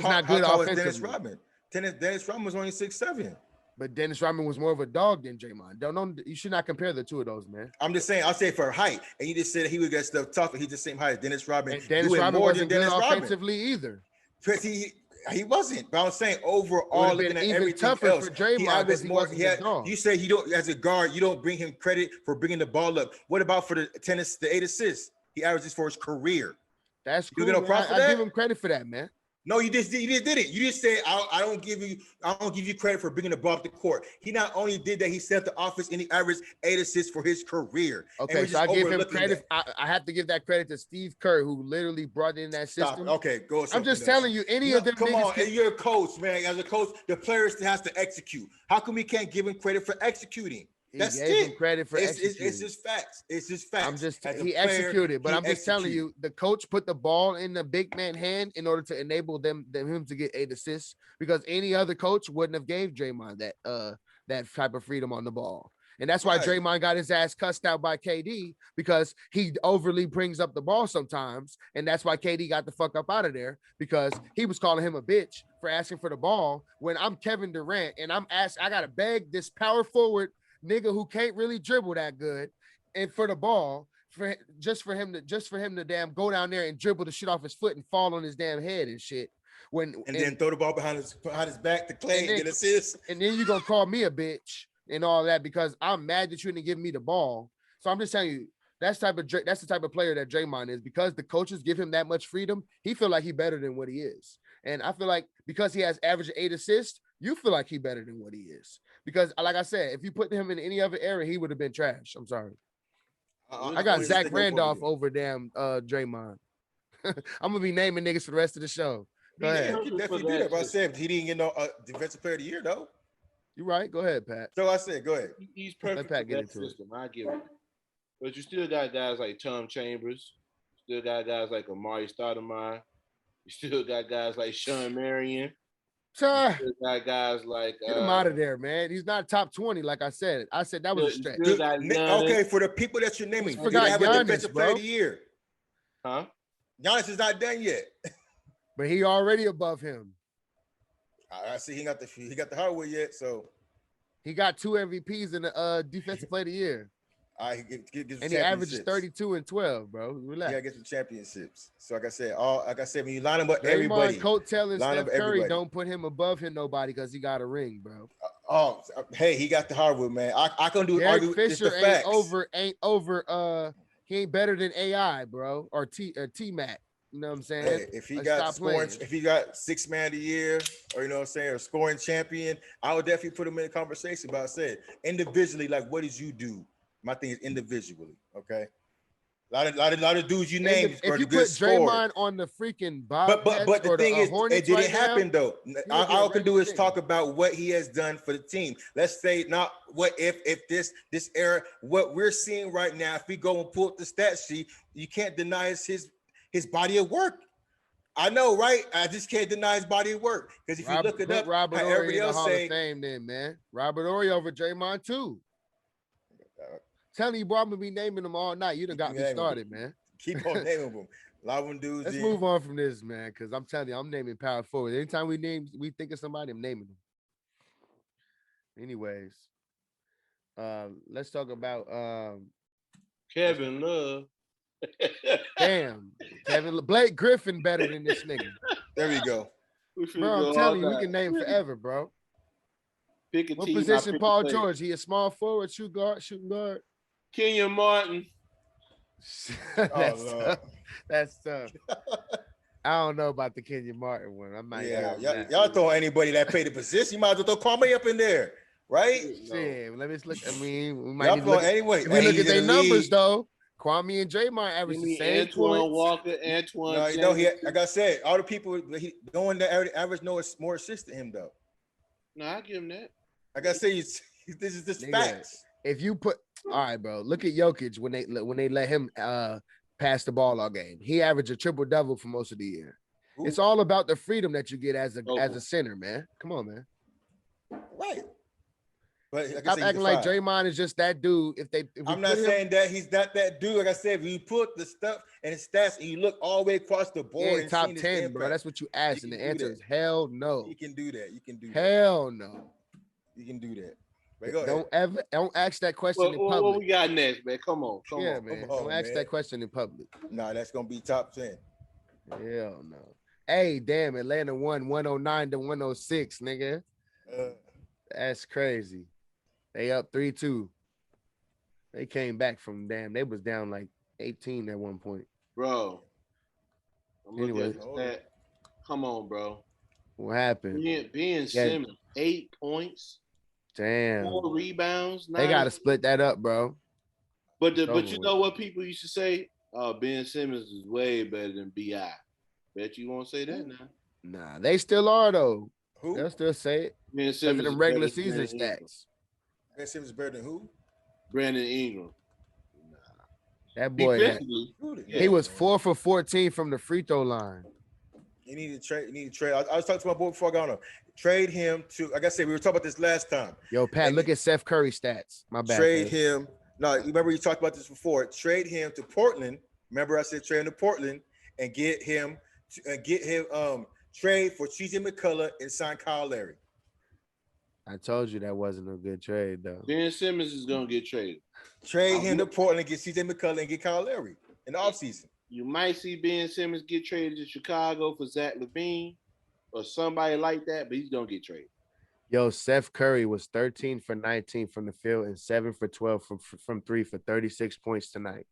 not good offensively. Dennis Rodman. Dennis Rodman was only 6'7". But Dennis Rodman was more of a dog than Draymond. You should not compare the two of those, man. I'm just saying, I'll say for height, and you just said he would get stuff tougher. He's the same height as Dennis Rodman. And Dennis Rodman wasn't good offensively either. Because he wasn't, but I'm saying overall, looking at everything tougher else, for Draymond because he wasn't you say you don't, as a guard, you don't bring him credit for bringing the ball up. What about for the 8 assists? He averages for his career. That's cool. I give him credit for that, man. No, you just did it. You just said I don't give you credit for bringing the ball up the court. He not only did that, he set the offense and he averaged 8 assists for his career. Okay, so I give him credit. I have to give that credit to Steve Kerr, who literally brought in that system. Okay, go. I'm just telling you, of them. Come on, you're a coach, man. As a coach, the players has to execute. How come we can't give him credit for executing? That's he gave him credit for executing. It's just facts. It's just facts. He executed, but I'm just telling you, the coach put the ball in the big man hand in order to enable him to get 8 assists because any other coach wouldn't have gave Draymond that type of freedom on the ball. And that's why Draymond got his ass cussed out by KD because he overly brings up the ball sometimes. And that's why KD got the fuck up out of there because he was calling him a bitch for asking for the ball when I'm Kevin Durant and I got to beg this power forward nigga who can't really dribble that good, and for the ball, for him to damn go down there and dribble the shit off his foot and fall on his damn head and shit. Then throw the ball behind his back to Clay and get assist. And then you gonna call me a bitch and all that because I'm mad that you didn't give me the ball. So I'm just telling you, that's the type of player that Draymond is. Because the coaches give him that much freedom, he feel like he better than what he is. And I feel like because he has average 8 assists, you feel like he better than what he is. Because like I said, if you put him in any other era, he would have been trash. I'm sorry. I got Zach Randolph over damn Draymond. I'm gonna be naming niggas for the rest of the show. Go ahead. You definitely do that. But I said he didn't get no defensive player of the year though. You're right. Go ahead, Pat. So I said, go ahead. He's perfect Pat for that system. I give it. But you still got guys like Tom Chambers. Still got guys like Amari Stoudemire. You still got guys like Sean Marion. Still got guys like get him out of there, man. He's not top 20, like I said. I said that was a stretch. Okay, for the people that you're naming, you forgot have Giannis, a defensive player of the year. Huh? Giannis is not done yet. But he already above him. I see he got the hardware yet, so he got 2 MVPs in the defensive player of the year. And he averages 32 and 12, bro. Relax. Yeah, get some championships. So like I said, when you line them up, everybody. Coattail and Steph Curry don't put him above him nobody because he got a ring, bro. Hey, he got the hardwood, man. I can do Derek argue Fisher the facts. ain't over. He ain't better than AI, bro, or T Mac. You know what I'm saying? Hey, if he got scoring, if he got 6th man of the year, or you know what I'm saying, or scoring champion, I would definitely put him in a conversation. But I said individually, like, what did you do? My thing is individually, okay. A lot of dudes you named. If you put Draymond on the freaking Bobcats, but the thing is, it didn't happen though. All I can do is talk about what he has done for the team. Let's say not what if this era, what we're seeing right now. If we go and pull up the stat sheet, you can't deny his body of work. I know, right? I just can't deny his body of work because if you look it up, Robert how Horry everybody in the else Hall say, of Fame, then man, Robert Horry over Draymond too. Telling you, bro, I'm gonna be naming them all night. You done got me started, man. Keep on naming them. A lot of them dudes. Let's move on from this, man, because I'm telling you, I'm naming power forward. Anytime we think of somebody, I'm naming them. Anyways, let's talk about Kevin Love. Damn, Blake Griffin better than this nigga. There we go. Bro, I'm telling you, we can name forever, bro. What position Paul George? He a small forward, shooting guard. Kenyon Martin. That's tough. I don't know about the Kenyon Martin one. I might. Y'all throw anybody that played the position. You might as well throw Kwame up in there, right? Yeah, let me look. I mean, we might y'all throw anyway. If we look at their numbers though. Kwame and Draymond average the same Antoine points. Walker, No, like I said, all the people going to average more assists than him though. No, I give him that. Like I say, this is just facts. If you put, all right, bro, look at Jokic when they let him pass the ball all game. He averaged a triple-double for most of the year. Ooh. It's all about the freedom that you get as a center, man. Come on, man. Right. But stop acting like Draymond is just that dude. I'm not saying that he's not that dude. Like I said, when you put the stuff and his stats and you look all the way across the board, and top 10, bro. That's what you asked, and the answer is hell no. You can do that. You can do that. Hell no. You can do that. Don't ask that question in public. What we got next, man? Come on, man. Don't ask that question in public. No, that's gonna be top 10. Hell no. Hey, damn, Atlanta won 109 to 106, nigga. That's crazy. They up 3-2. They came back from they was down like 18 at one point. Bro. Anyway, come on, bro. What happened? Ben Simmons, 8 points. Damn. 4 rebounds. 9. They gotta split that up, bro. But you know what people used to say? Ben Simmons is way better than B.I. Bet you won't say that now. Nah, they still are though. Who? They'll still say it. Ben Simmons them regular season stats. Ben Simmons is better than who? Brandon Ingram. Nah. That boy, he was 4 for 14 from the free throw line. You need to trade. I was talking to my boy before I got on. Trade him to, like I said, we were talking about this last time. Yo, Pat, look at Steph Curry stats. My bad. Trade him. No, you remember you talked about this before. Trade him to Portland. Remember I said trade him to Portland and get him trade for TJ McCullough and sign Kyle Larry. I told you that wasn't a good trade though. Ben Simmons is gonna get traded. Trade him to Portland, get CJ McCollum, and get Kyle Lowry in the offseason. You might see Ben Simmons get traded to Chicago for Zach LaVine or somebody like that, but he's gonna get traded. Yo, Seth Curry was 13 for 19 from the field and 7 for 12 from three for 36 points tonight.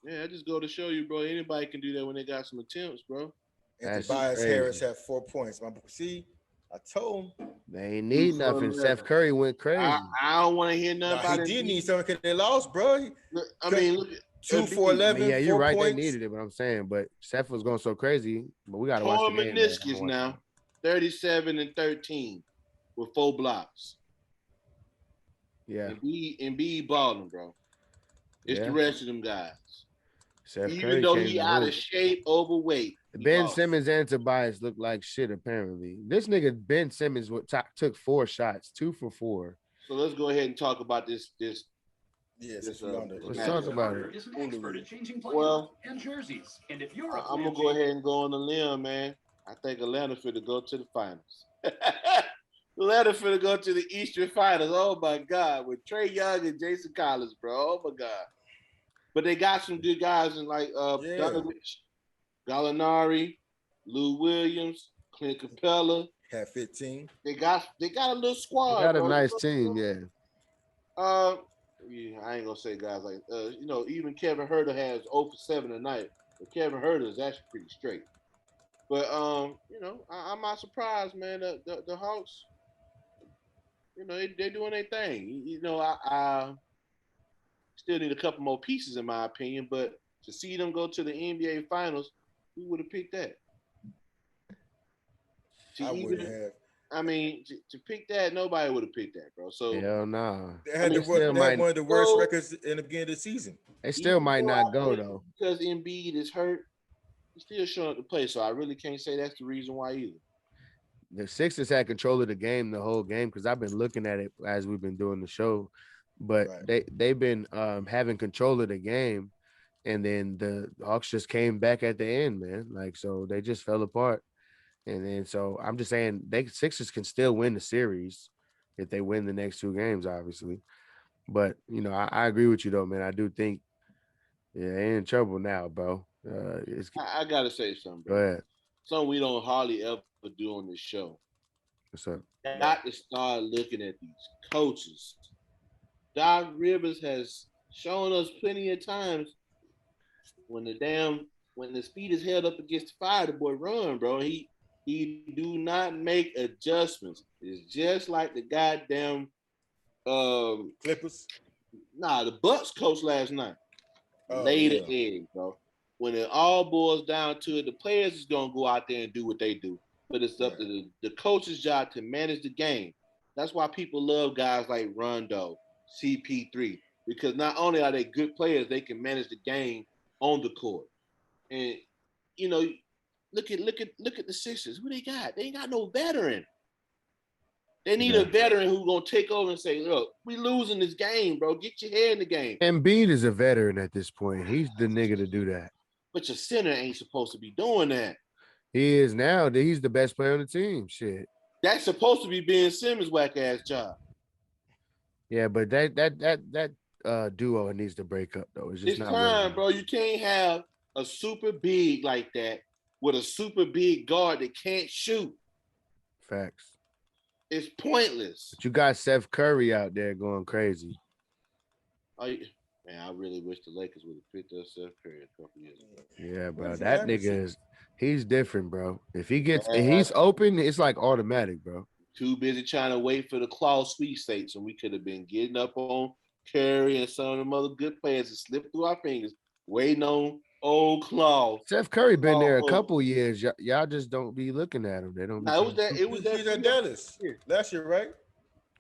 Yeah, I just go to show you, bro. Anybody can do that when they got some attempts, bro. And That's Tobias crazy. Harris had 4 points. See, I told him. They ain't need nothing. Seth Curry went crazy. I don't want to hear nothing about it. He did need something because they lost, bro. I mean, look, 2 for 11. Yeah, you're 4 right. points. They needed it, but I'm saying, but Seth was going so crazy. But we got to watch torn the game. meniscus now, 37 and 13 with 4 blocks. Yeah. Embiid balling, bro. It's the rest of them guys. Seth Even Curry though came he to out move. of shape, overweight. Ben Simmons and Tobias look like shit, apparently. This nigga Ben Simmons took 4 shots, 2 for 4. So let's go ahead and talk about this. Yes, Let's talk about it. Well, I'm gonna go ahead and go on the limb, man. I think Atlanta finna go to the finals. Atlanta finna go to the Eastern Finals. Oh my God, with Trae Young and Jason Collins, bro. Oh my God. But they got some good guys in like Donovich, Gallinari, Lou Williams, Clint Capella. Had 15. They got a little squad. They got a bro. nice team, yeah. Yeah, I ain't gonna say guys like even Kevin Herter has 0 for 7 tonight. But Kevin Herter is actually pretty straight. But I'm not surprised, man. The Hawks, they're doing their thing. I still need a couple more pieces in my opinion, but to see them go to the NBA Finals, who would have picked that? I wouldn't have. I mean, to pick that, nobody would have picked that, bro. So hell no. They had, one of the worst records in the beginning of the season. They still might not go though. Because Embiid is hurt, he's still showing up to play. So I really can't say that's the reason why either. The Sixers had control of the game the whole game because I've been looking at it as we've been doing the show. But they've been having control of the game, and then the Hawks just came back at the end, man. Like, so they just fell apart. And then so I'm just saying Sixers can still win the series if they win the next 2 games, obviously. But I agree with you though, man. I do think they're in trouble now, bro. I gotta say something, bro. Go ahead. Something we don't hardly ever do on this show. What's up? Got to start looking at these coaches. Doc Rivers has shown us plenty of times when the speed is held up against the fire, the boy run, bro. He do not make adjustments. It's just like the goddamn Clippers. Nah, the Bucks coach last night. Laid an egg, bro. When it all boils down to it, the players is gonna go out there and do what they do. But it's up to the coach's job to manage the game. That's why people love guys like Rondo, CP3, because not only are they good players, they can manage the game on the court. And look at the Sixers. Who they got? They ain't got no veteran. They need a veteran who's gonna take over and say, "Look, we losing this game, bro. Get your head in the game." Embiid is a veteran at this point. He's the nigga to do that. But your center ain't supposed to be doing that. He is now. He's the best player on the team. Shit. That's supposed to be Ben Simmons' whack ass job. Yeah, but that duo needs to break up though. It's just not time, bro. You can't have a super big like that with a super big guard that can't shoot. Facts. It's pointless. But you got Seth Curry out there going crazy. Man, I really wish the Lakers would have picked up Seth Curry a couple years ago. Yeah, bro. That nigga he's different, bro. If he's open, it's like automatic, bro. Too busy trying to wait for the claw sweepstakes, and we could have been getting up on Curry and some of them other good players that slipped through our fingers, waiting on old Claw. Seth Curry been there a couple years. Y'all just don't be looking at him. They don't. It was He's in Dallas last year, right?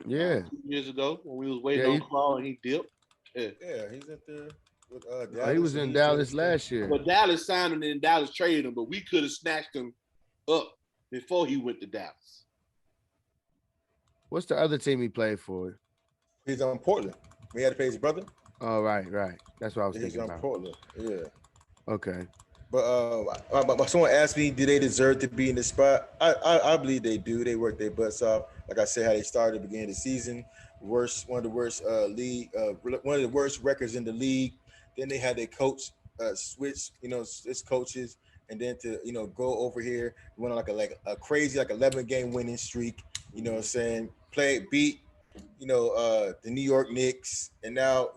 Yeah. 2 years ago when we was waiting on Claw and he dipped. Yeah, he's at the. With, Dallas, he was in Dallas last year. But Dallas signed him and Dallas traded him, but we could have snatched him up before he went to Dallas. What's the other team he played for? He's on Portland. We had to pay his brother. Oh, right. That's what I was thinking on about. Portland. Yeah. Okay. But someone asked me, do they deserve to be in the spot? I believe they do. They work their butts off. Like I said, how they started at the beginning of the season, one of the worst one of the worst records in the league. Then they had their coach switch, switch coaches, and then to go over here, went on like a crazy 11 game winning streak. You know what I'm saying? Beat the New York Knicks, and now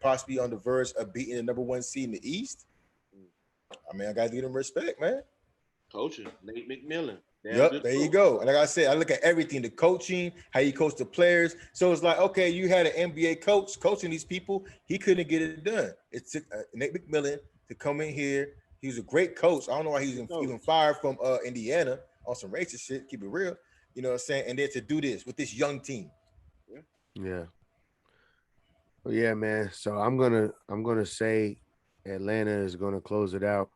possibly on the verge of beating the number one seed in the East. I mean, I gotta give them respect, man. Coaching, Nate McMillan. Damn Yep, good there you coach. go. And like I said, I look at everything, the coaching, how you coach the players. So it's like, okay, you had an NBA coach coaching these people. He couldn't get it done. It took Nate McMillan to come in here. He was a great coach. I don't know why he's even fired from Indiana on some racist shit. Keep it real. You know what I'm saying? And then to do this with this young team. Yeah. Well, yeah, man. So I'm gonna say Atlanta is gonna close it out,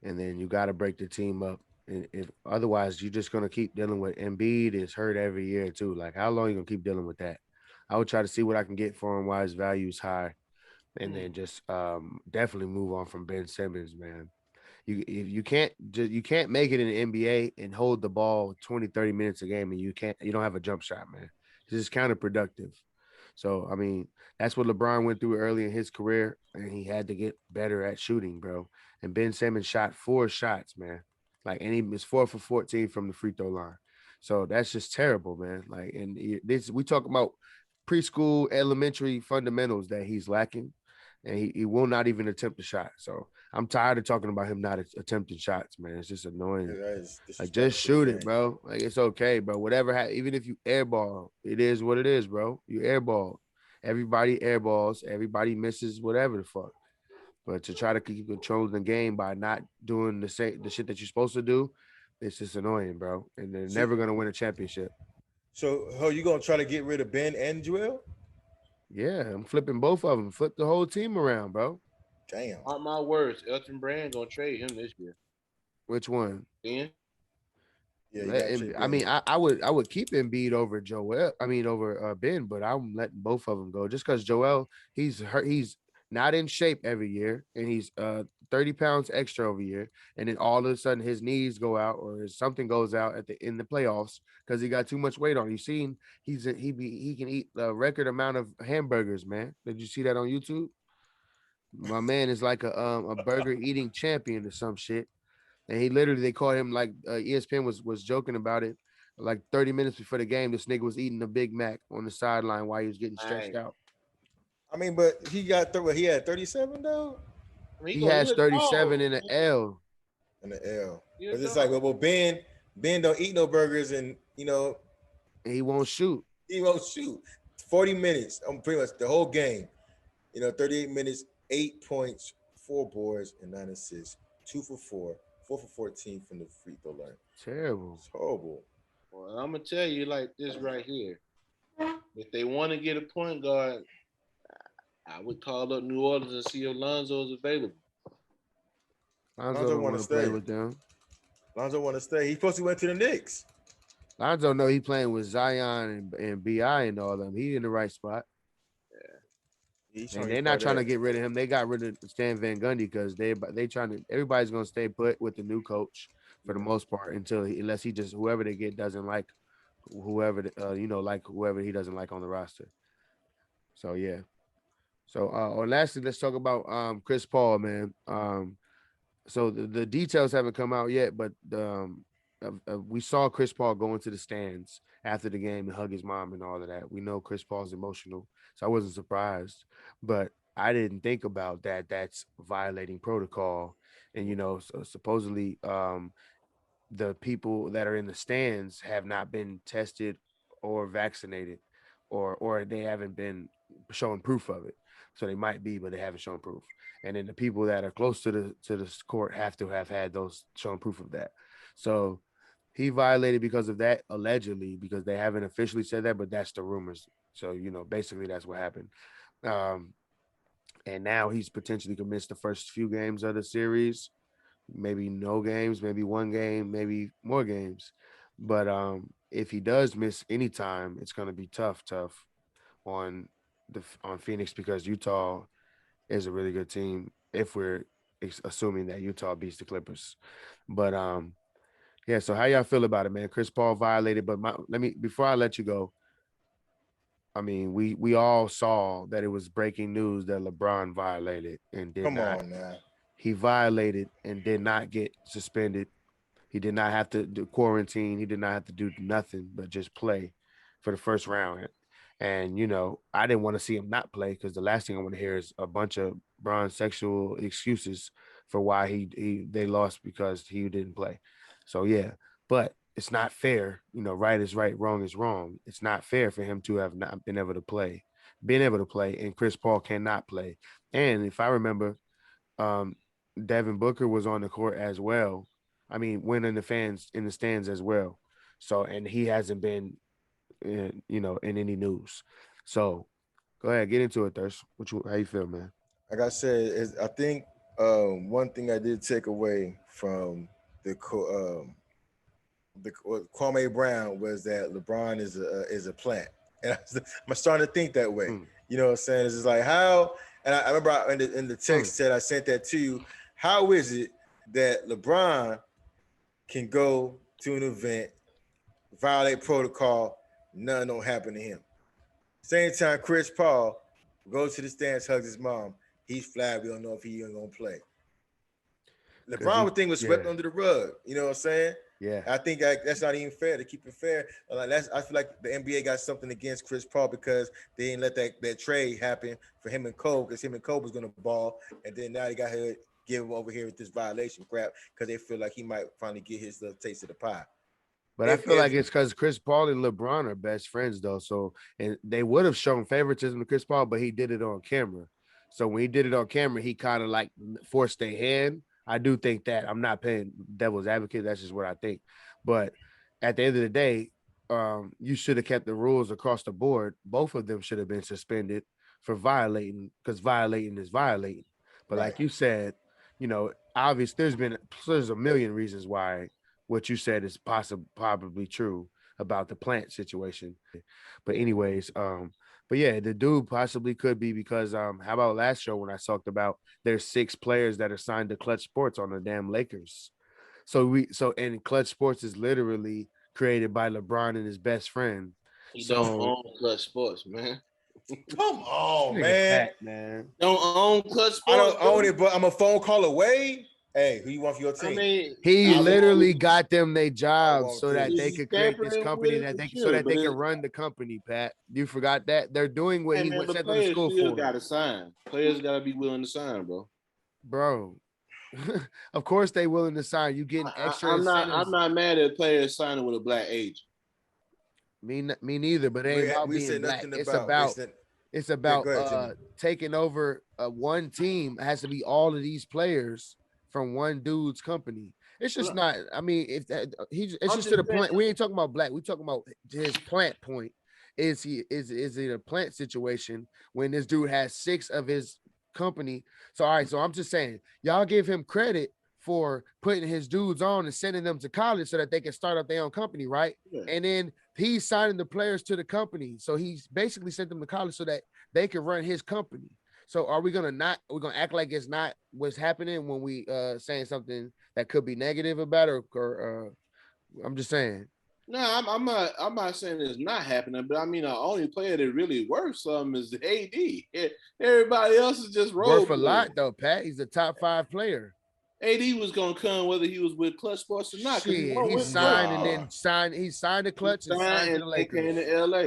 and then you got to break the team up. And if otherwise, you're just gonna keep dealing with Embiid is hurt every year too. Like, how long you gonna keep dealing with that? I would try to see what I can get for him while his value is high, and then just definitely move on from Ben Simmons, man. You can't make it in the NBA and hold the ball 20, 30 minutes a game, and you don't have a jump shot, man. This is counterproductive. So I mean, that's what LeBron went through early in his career, and he had to get better at shooting, bro. And Ben Simmons shot 4 shots, man. Like, and he was 4 for 14 from the free throw line. So that's just terrible, man. Like, and this we talk about preschool, elementary fundamentals that he's lacking, and he will not even attempt a shot. So I'm tired of talking about him not attempting shots, man. It's just annoying. Like, just shoot it, bro. Like, it's okay, bro. Whatever, even if you airball, it is what it is, bro. You airball. Everybody airballs. Everybody misses whatever the fuck. But to try to keep controlling the game by not doing the shit that you're supposed to do, it's just annoying, bro. And they're never gonna win a championship. So, how you gonna try to get rid of Ben and Joel? Yeah, I'm flipping both of them. Flip the whole team around, bro. Damn. Mark my words, Elton Brand gonna trade him this year. Which one? Ben? Yeah, you gotta trade Ben. I would keep Embiid over Joel. I mean, over Ben, but I'm letting both of them go just because Joel, he's hurt. He's not in shape every year, and he's 30 pounds extra over year, and then all of a sudden his knees go out or something goes out in the playoffs because he got too much weight on. You seen he can eat a record amount of hamburgers, man. Did you see that on YouTube? My man is like a burger eating champion or some shit. And he literally, they called him, like ESPN was joking about it. Like 30 minutes before the game, this nigga was eating a Big Mac on the sideline while he was getting stretched out. I mean, but he had 37 though. I mean, he has 37 in an L. In the L. But it's like, well, Ben don't eat no burgers, and he won't shoot. He won't shoot. 40 minutes, pretty much the whole game. 38 minutes, 8 points, 4 boards, and 9 assists, 2 for 4, 4 for 14 from the free throw line. Terrible. It's horrible. Well, I'm gonna tell you like this right here. If they want to get a point guard, I would call up New Orleans and see if Lonzo's available. Lonzo want to play with them. Lonzo want to stay. He supposed to went to the Knicks. Lonzo know he playing with Zion and BI and all them. He in the right spot. Yeah. And they're not trying to get rid of him. They got rid of Stan Van Gundy because they trying to. Everybody's gonna stay put with the new coach for the most part unless he just whoever they get doesn't like whoever like whoever he doesn't like on the roster. So yeah. So lastly, let's talk about Chris Paul, man. So the details haven't come out yet, but we saw Chris Paul go into the stands after the game and hug his mom and all of that. We know Chris Paul's emotional, so I wasn't surprised, but I didn't think about that. That's violating protocol, and so supposedly the people that are in the stands have not been tested or vaccinated, or they haven't been showing proof of it. So they might be, but they haven't shown proof. And then the people that are close to the court have to have had those shown proof of that. So he violated because of that, allegedly, because they haven't officially said that, but that's the rumors. So, basically that's what happened. And now he's potentially could miss the first few games of the series, maybe no games, maybe one game, maybe more games. But if he does miss any time, it's going to be tough on Phoenix because Utah is a really good team if we're assuming that Utah beats the Clippers. But yeah. So how y'all feel about it, man? Chris Paul violated, but before I let you go. I mean, we all saw that it was breaking news that LeBron violated and did Come not. on now. He violated and did not get suspended. He did not have to do quarantine. He did not have to do nothing but just play for the first round. And I didn't want to see him not play because the last thing I want to hear is a bunch of Bron sexual excuses for why they lost because he didn't play. So yeah, but it's not fair. Right is right, wrong is wrong. It's not fair for him to have not been able to play, and Chris Paul cannot play. And if I remember, Devin Booker was on the court as well. I mean, winning the fans in the stands as well. So, and he hasn't been, in any news. So, go ahead, get into it, Thirst. How you feel, man? Like I said, I think one thing I did take away from Kwame Brown was that LeBron is a plant, and I'm starting to think that way. You know what I'm saying? It's just like how, and I remember in the text said I sent that to you. How is it that LeBron can go to an event, violate protocol, nothing don't happen to him? Same time, Chris Paul goes to the stands, hugs his mom. He's flat. We don't know if he even gonna play. LeBron thing was swept under the rug. You know what I'm saying? Yeah. I think that's not even fair. To keep it fair, I feel like the NBA got something against Chris Paul because they didn't let that trade happen for him and Cole, because him and Cole was gonna ball, and then now they got to give him over here with this violation crap because they feel like he might finally get his little taste of the pie. But I feel like it's because Chris Paul and LeBron are best friends, though. So, and they would have shown favoritism to Chris Paul, but he did it on camera. So when he did it on camera, he kind of like forced their hand. I do think that. I'm not playing devil's advocate. That's just what I think. But at the end of the day, you should have kept the rules across the board. Both of them should have been suspended for violating, because violating is violating. But Right. like you said, obviously there's a million reasons why what you said is probably true about the plant situation. But anyways, but yeah, the dude possibly could be because how about last show when I talked about there's 6 players that are signed to Clutch Sports on the damn Lakers. And Clutch Sports is literally created by LeBron and his best friend. He don't own Clutch Sports, man. Come on, man. Don't own Clutch Sports. I don't own it, but I'm a phone call away. Hey, who you want for your team? I mean, he literally got them their jobs so that they could create this company so that they can run the company. Pat, you forgot that they're doing what he went sent them to school for. Got to sign. Players got to be willing to sign, bro. Of course they willing to sign. You getting extra. I'm not mad at players signing with a black agent. Me neither. But it ain't about being black. It's about taking over one team. It has to be all of these players from one dude's company. It's just not. I mean, it's just to the point. We ain't talking about black. We talking about his plant point. Is it a plant situation when this dude has 6 of his company? So all right. So I'm just saying, y'all give him credit for putting his dudes on and sending them to college so that they can start up their own company, right? Yeah. And then he's signing the players to the company. So he's basically sent them to college so that they can run his company. So are we gonna act like it's not what's happening when we saying something that could be negative about it, or I'm just saying. No, I'm not saying it's not happening, but I mean the only player that really worth something is the AD. Everybody else is just role worth a lot though, Pat. He's a top 5 player. AD was gonna come whether he was with Clutch Sports or not. Shit, he signed He signed the Clutch and signed to the Lakers. Came to LA.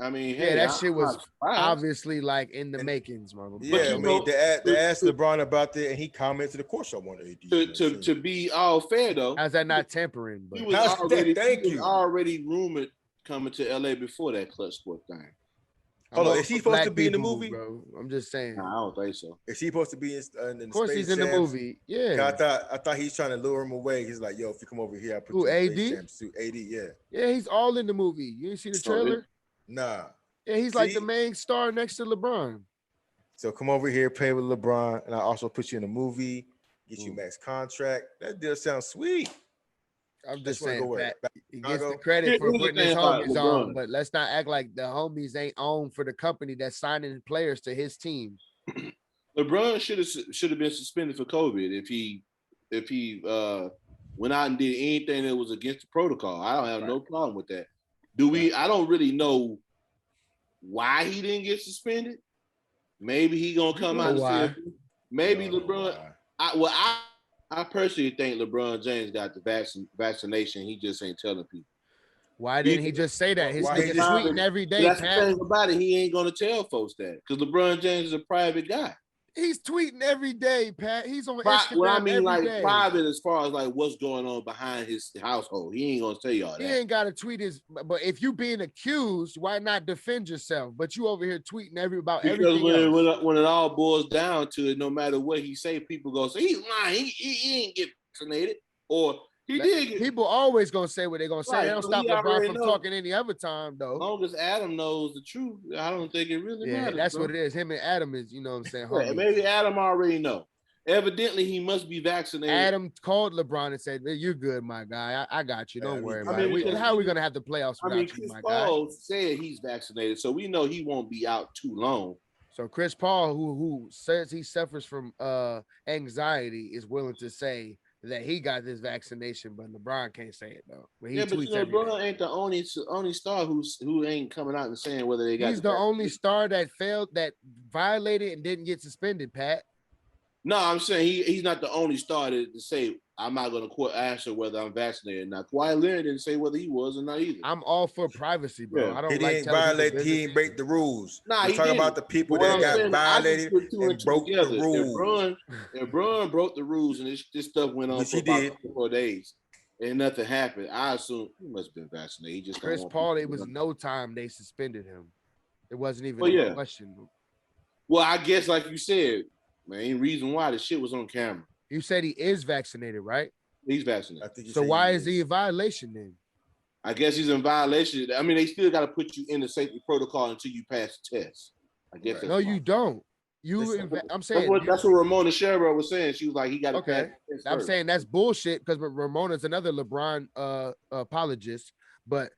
I mean, yeah, that shit was obviously like in the makings, man. Yeah, I mean, they asked LeBron about that, and he commented, "Of course, I want AD." To be all fair though, how's that not tampering? But he was already rumored coming to LA before that Clutch Sport thing. Hold on, is he supposed to be in the movie? Bro, I'm just saying. Nah, I don't think so. Is he supposed to be in of course, he's in the movie. Yeah. I thought he's trying to lure him away. He's like, "Yo, if you come over here, I put you in Space Jam suit." AD, yeah. Yeah, he's all in the movie. You ain't see the trailer? Nah. Yeah, he's like the main star next to LeBron. So come over here, play with LeBron, and I also put you in a movie, get you max contract. That deal sounds sweet. I'm just saying, Pat, he gets the credit for putting his homies on, but let's not act like the homies ain't owned for the company that's signing players to his team. LeBron should have been suspended for COVID if he went out and did anything that was against the protocol. I don't have no problem with that. I don't really know why he didn't get suspended. Maybe he gonna come out and say maybe LeBron. I personally think LeBron James got the vaccination. He just ain't telling people. Why didn't he just say that? He's tweeting every day. That's the thing about it. He ain't gonna tell folks that because LeBron James is a private guy. He's tweeting every day, Pat. He's on Instagram Well, I mean, like day. private as far as like what's going on behind his household. He ain't gonna tell y'all that. He ain't got to tweet his. But if you being accused, why not defend yourself? But you over here tweeting about everything. Because when it all boils down to it, no matter what he say, people go say he's lying. He ain't get vaccinated, or he did. People always gonna say what they're gonna say. Right. They don't stop LeBron from talking any other time, though. As long as Adam knows the truth, I don't think it really matters. That's what it is. Him and Adam is, you know what I'm saying? Yeah, maybe Adam already know. Evidently, he must be vaccinated. Adam called LeBron and said, "You're good, my guy. I got you. Don't worry about it. How are we gonna have the playoffs without you, my guy?" Paul said he's vaccinated, so we know he won't be out too long. So Chris Paul, who says he suffers from anxiety, is willing to say that he got this vaccination, but LeBron can't say it though. But LeBron ain't the only star who ain't coming out and saying whether they got. He's the only star that violated and didn't get suspended, Pat. No, I'm saying he's not the only star to say I'm not going to answer whether I'm vaccinated. Now, Kawhi Leonard didn't say whether he was or not either. I'm all for privacy, bro. Yeah. I don't he like didn't violate. He didn't break the rules. Nah, we're talking about the people that got violated and broke the rules. LeBron broke the rules, and this stuff went on for about 4 days, and nothing happened. I assume he must have been vaccinated. He just Chris Paul. It was no time they suspended him. It wasn't even a question. Well, I guess like you said. Main reason why the shit was on camera. You said he is vaccinated, right? He's vaccinated. So why is he in violation then? I guess he's in violation. I mean, they still got to put you in the safety protocol until you pass the test. I guess. No, you don't. I'm saying that's what Ramona Sherbrooke was saying. She was like, he got to pass the test I'm saying that's bullshit because Ramona's another LeBron apologist, but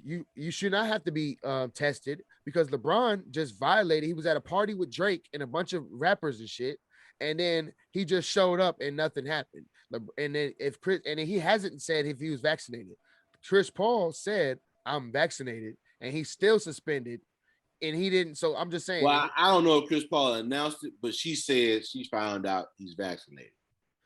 you should not have to be tested because LeBron just violated. He was at a party with Drake and a bunch of rappers and shit, and then he just showed up and nothing happened. And then he hasn't said if he was vaccinated. Chris Paul said I'm vaccinated, and he's still suspended, and he didn't. So I'm just saying. Well, I don't know if Chris Paul announced it, but she said she found out he's vaccinated.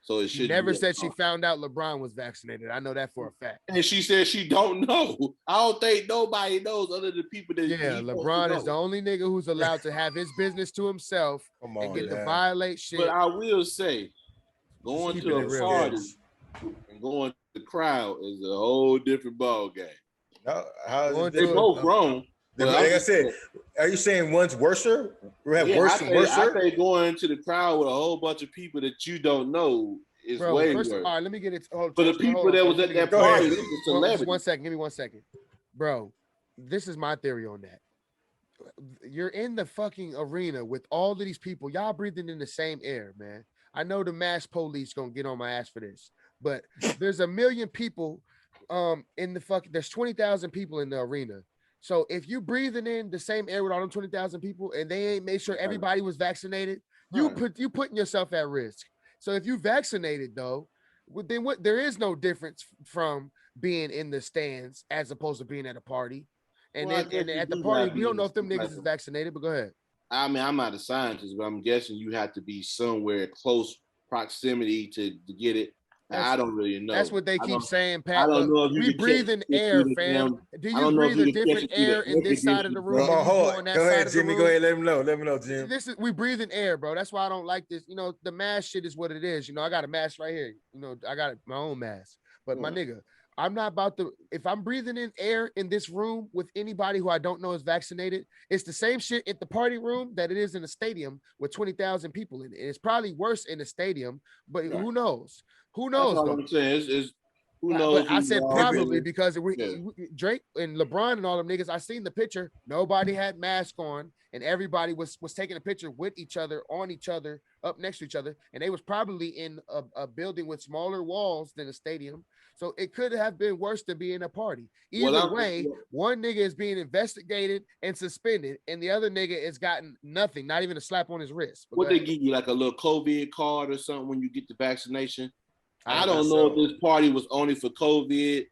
So it should never said she found out LeBron was vaccinated. I know that for a fact. And she said she don't know. I don't think nobody knows other than people that. Yeah, LeBron is the only nigga who's allowed to have his business to himself and get to violate shit. But I will say, going to a party and going to the crowd is a whole different ball game. They're both grown. Like I said, are you saying one's worser? We have worse and worse. I think going into the crowd with a whole bunch of people that you don't know is way worse. All right, let me get it. For the people that was at that party, it was celebrity. 1 second, give me 1 second, bro. This is my theory on that. You're in the fucking arena with all of these people. Y'all breathing in the same air, man. I know the mass police gonna get on my ass for this, but there's a million people in the fucking. There's 20,000 people in the arena. So if you breathing in the same air with all them 20,000 people and they ain't made sure everybody was vaccinated, you putting yourself at risk. So if you vaccinated though, then there is no difference from being in the stands as opposed to being at a party. And then at the party, we don't know if them niggas is vaccinated, but go ahead. I mean, I'm not a scientist, but I'm guessing you have to be somewhere close proximity to get it. I don't really know. That's what they keep saying, Pat. I don't know if we breathe in air, fam. Do you breathe a different air in this side of the room? Go ahead, Jimmy. Go ahead. Let me know, Jim. We breathe in air, bro. That's why I don't like this. You know, the mask shit is what it is. You know, I got a mask right here. You know, I got my own mask. But my nigga, I'm not about to. If I'm breathing in air in this room with anybody who I don't know is vaccinated, it's the same shit at the party room that it is in a stadium with 20,000 people in it. And it's probably worse in the stadium, but who knows? Who knows? That's all I'm saying is who knows? I said probably because Drake and LeBron and all them niggas. I seen the picture. Nobody had masks on, and everybody was taking a picture with each other, on each other, up next to each other, and they was probably in a building with smaller walls than a stadium. So it could have been worse than being a party. Well, Either way, one nigga is being investigated and suspended, and the other nigga has gotten nothing, not even a slap on his wrist. But what they give you, like a little COVID card or something when you get the vaccination? I don't know so. if this party was only for COVID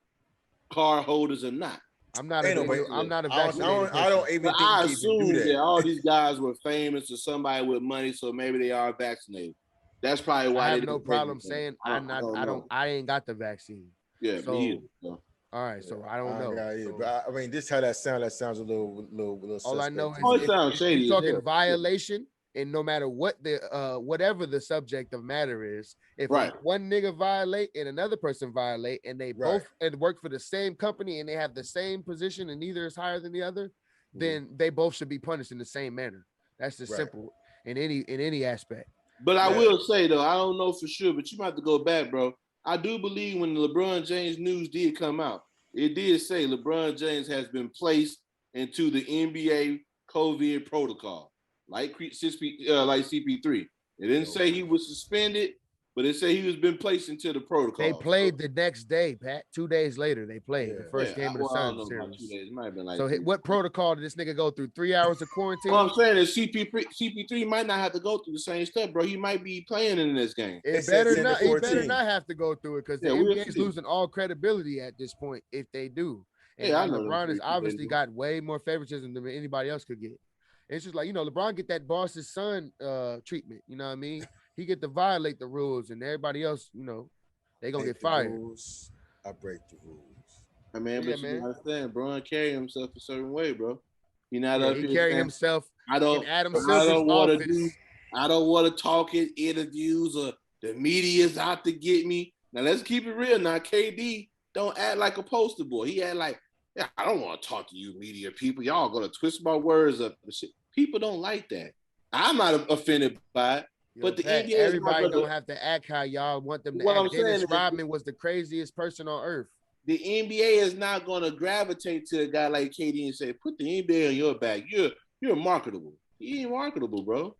card holders or not. I'm not Ain't a nobody- I'm not a I vaccinated don't, I don't person. even But think I you can even assume do that that. all these guys were famous or somebody with money, so maybe they are vaccinated. That's probably why I they have no didn't problem take it. saying I don't know. I ain't got the vaccine. Yeah, So, me either. So, all right, so I don't know. got it. So, But I mean, this how that sound. That sounds a little all I know suspect. is it sounds if shady you're as talking hell. violation, and no matter what the whatever the subject of matter is, if Right. one nigga violate and another person violate, and they both work for the same company and they have the same position and neither is higher than the other, then they both should be punished in the same manner. That's just simple in any aspect. But I will say though, I don't know for sure, but you might have to go back, bro. I do believe when the LeBron James news did come out, it did say LeBron James has been placed into the NBA COVID protocol, like CP3. It didn't say he was suspended, but it said he was been placed into the protocol. They played the next day, Pat. 2 days later, they played the first game of the I don't know Suns about 2 series. days. It might have been like So what protocol did this nigga go through? 3 hours of quarantine? What I'm saying is CP3 might not have to go through the same stuff, bro. He might be playing in this game. It better not. He better not have to go through it because the NBA is losing all credibility at this point if they do. And I know LeBron has obviously got way more favoritism than anybody else could get. It's just like, LeBron get that boss's son treatment. You know what I mean? He get to violate the rules, and everybody else, they gonna get fired. Rules, I break the rules. I mean, but you understand, Bron carry himself a certain way, bro. He not up he here. carry himself. I don't want to do. I don't want to talk in interviews or the media's out to get me. Now let's keep it real. Now KD don't act like a poster boy. He act like, yeah, I don't want to talk to you media people. Y'all gonna twist my words up. People don't like that. I'm not offended by it. But the NBA, everybody don't have to act how y'all want them to what act. I'm saying Dennis Rodman was the craziest person on earth. The NBA is not going to gravitate to a guy like KD and say, "Put the NBA on your back. You're marketable." He ain't marketable, bro.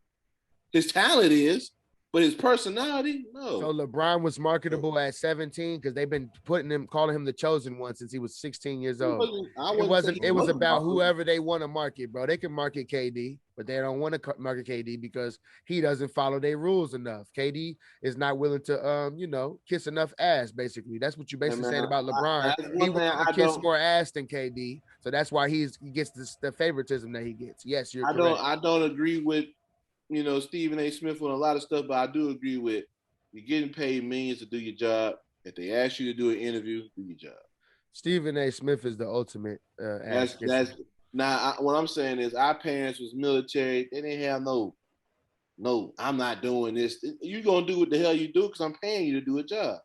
His talent is, but his personality, no. So LeBron was marketable at 17 because they've been calling him the chosen one since he was 16 years old. It was about whoever they want to market, bro. They can market KD, but they don't want to market KD because he doesn't follow their rules enough. KD is not willing to, kiss enough ass. Basically, that's what you basically saying about LeBron. He wants to kiss more ass than KD, so that's why he gets the favoritism that he gets. Yes, you're correct. I don't agree with Stephen A. Smith on a lot of stuff, but I do agree with you're getting paid millions to do your job. If they ask you to do an interview, do your job. Stephen A. Smith is the ultimate. What I'm saying is our parents was military. They didn't have no, I'm not doing this. You're going to do what the hell you do because I'm paying you to do a job.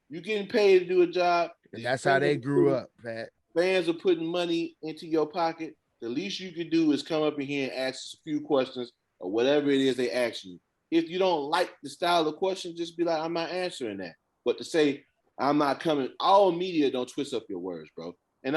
You're getting paid to do a job. And that's how they grew up, Pat. Fans are putting money into your pocket. The least you can do is come up in here and ask us a few questions or whatever it is they ask you. If you don't like the style of question, just be like, I'm not answering that. But to say, I'm not coming, all media don't twist up your words, bro. And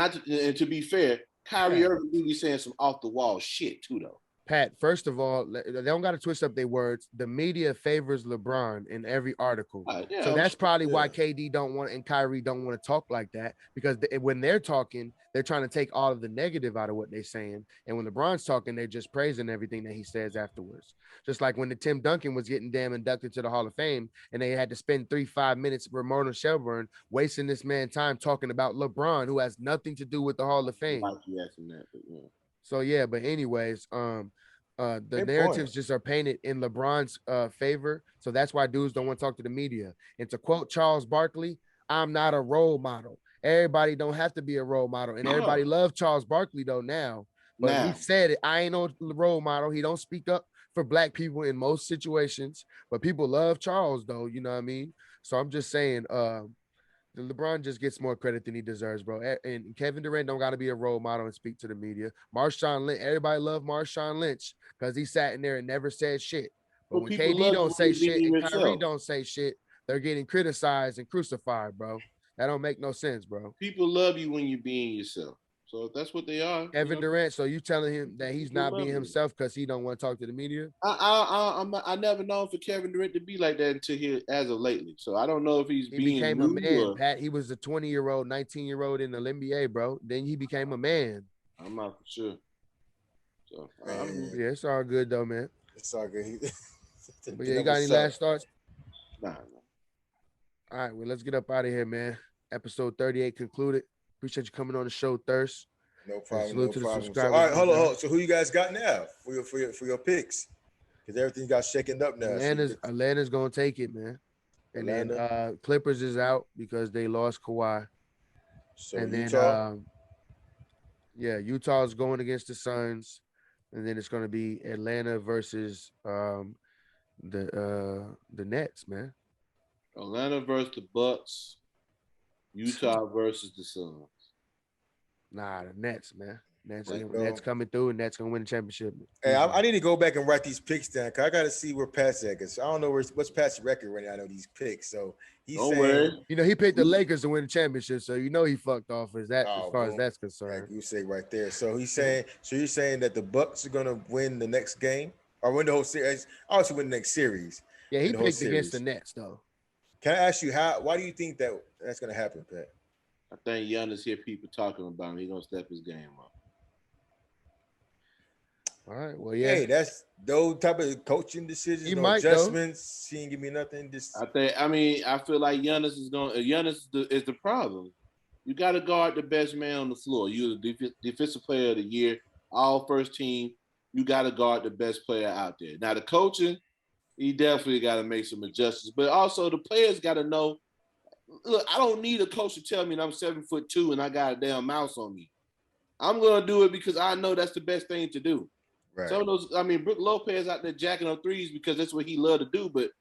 to be fair, Kyrie Irving be saying some off the wall shit too, though. Pat, first of all, they don't got to twist up their words. The media favors LeBron in every article. So that's probably why KD don't want and Kyrie don't want to talk like that, because when they're talking, they're trying to take all of the negative out of what they're saying. And when LeBron's talking, they're just praising everything that he says afterwards. Just like when the Tim Duncan was getting inducted to the Hall of Fame and they had to spend 3-5 minutes with Ramona Shelburne wasting this man's time talking about LeBron, who has nothing to do with the Hall of Fame. So yeah, but anyways, the narratives just are painted in LeBron's favor. So that's why dudes don't want to talk to the media. And to quote Charles Barkley, I'm not a role model. Everybody don't have to be a role model. And everybody loves Charles Barkley though now. But he said it. I ain't no role model. He don't speak up for black people in most situations. But people love Charles though, you know what I mean? So I'm just saying, LeBron just gets more credit than he deserves, bro. And Kevin Durant don't got to be a role model and speak to the media. Marshawn Lynch, everybody loved Marshawn Lynch because he sat in there and never said shit. But when KD don't say shit and Kyrie don't say shit, they're getting criticized and crucified, bro. That don't make no sense, bro. People love you when you're being yourself. So if that's what they are, Kevin Durant. So you telling him that he's not being level. himself because he don't want to talk to the media? I never known for Kevin Durant to be like that until as of lately. So I don't know if he's He being became a rude man, or Pat. He was a 20-year-old, 19-year-old in the NBA, bro. Then he became a man. I'm not for sure. So yeah, it's all good though, man. It's all good. But yeah, you got any last thoughts? Nah. All right, well, let's get up out of here, man. Episode 38 concluded. Appreciate you coming on the show, Thirst. No problem. Salute No to the problem. So, subscribers, all right, hold man. on. So who you guys got now for your picks? Because everything got shaken up now. Atlanta's gonna take it, man. And then Clippers is out because they lost Kawhi. So and Utah? Then Utah's going against the Suns, and then it's gonna be Atlanta versus the Nets, man. Atlanta versus the Bucks, Utah versus the Suns. Nah, the Nets, man. Nets coming through, and Nets gonna win the championship. Hey, I need to go back and write these picks down because I got to see where Pat's at. Because I don't know what's Pat's record right now. I know these picks. So he's saying, he picked the Lakers to win the championship, so he fucked off as far as that's concerned. Like you say right there. So he's saying, you're saying that the Bucks are gonna win the next game or win the whole series? Also win the next series. Yeah, he picked against the Nets though. Can I ask you why do you think that's gonna happen, Pat? I think Giannis hear people talking about him. He's gonna step his game up. All right. Well, yeah. Hey, that's those type of coaching decisions. He no might, adjustments. He ain't give me nothing. I feel like Giannis is going. Giannis is the problem. You got to guard the best man on the floor. You're the defensive player of the year, all first team. You got to guard the best player out there. Now the coaching, he definitely got to make some adjustments, but also the players got to know. Look, I don't need a coach to tell me that I'm 7'2" and I got a damn mouse on me. I'm gonna do it because I know that's the best thing to do. Right. Some of those, Brook Lopez out there jacking up threes because that's what he loved to do. But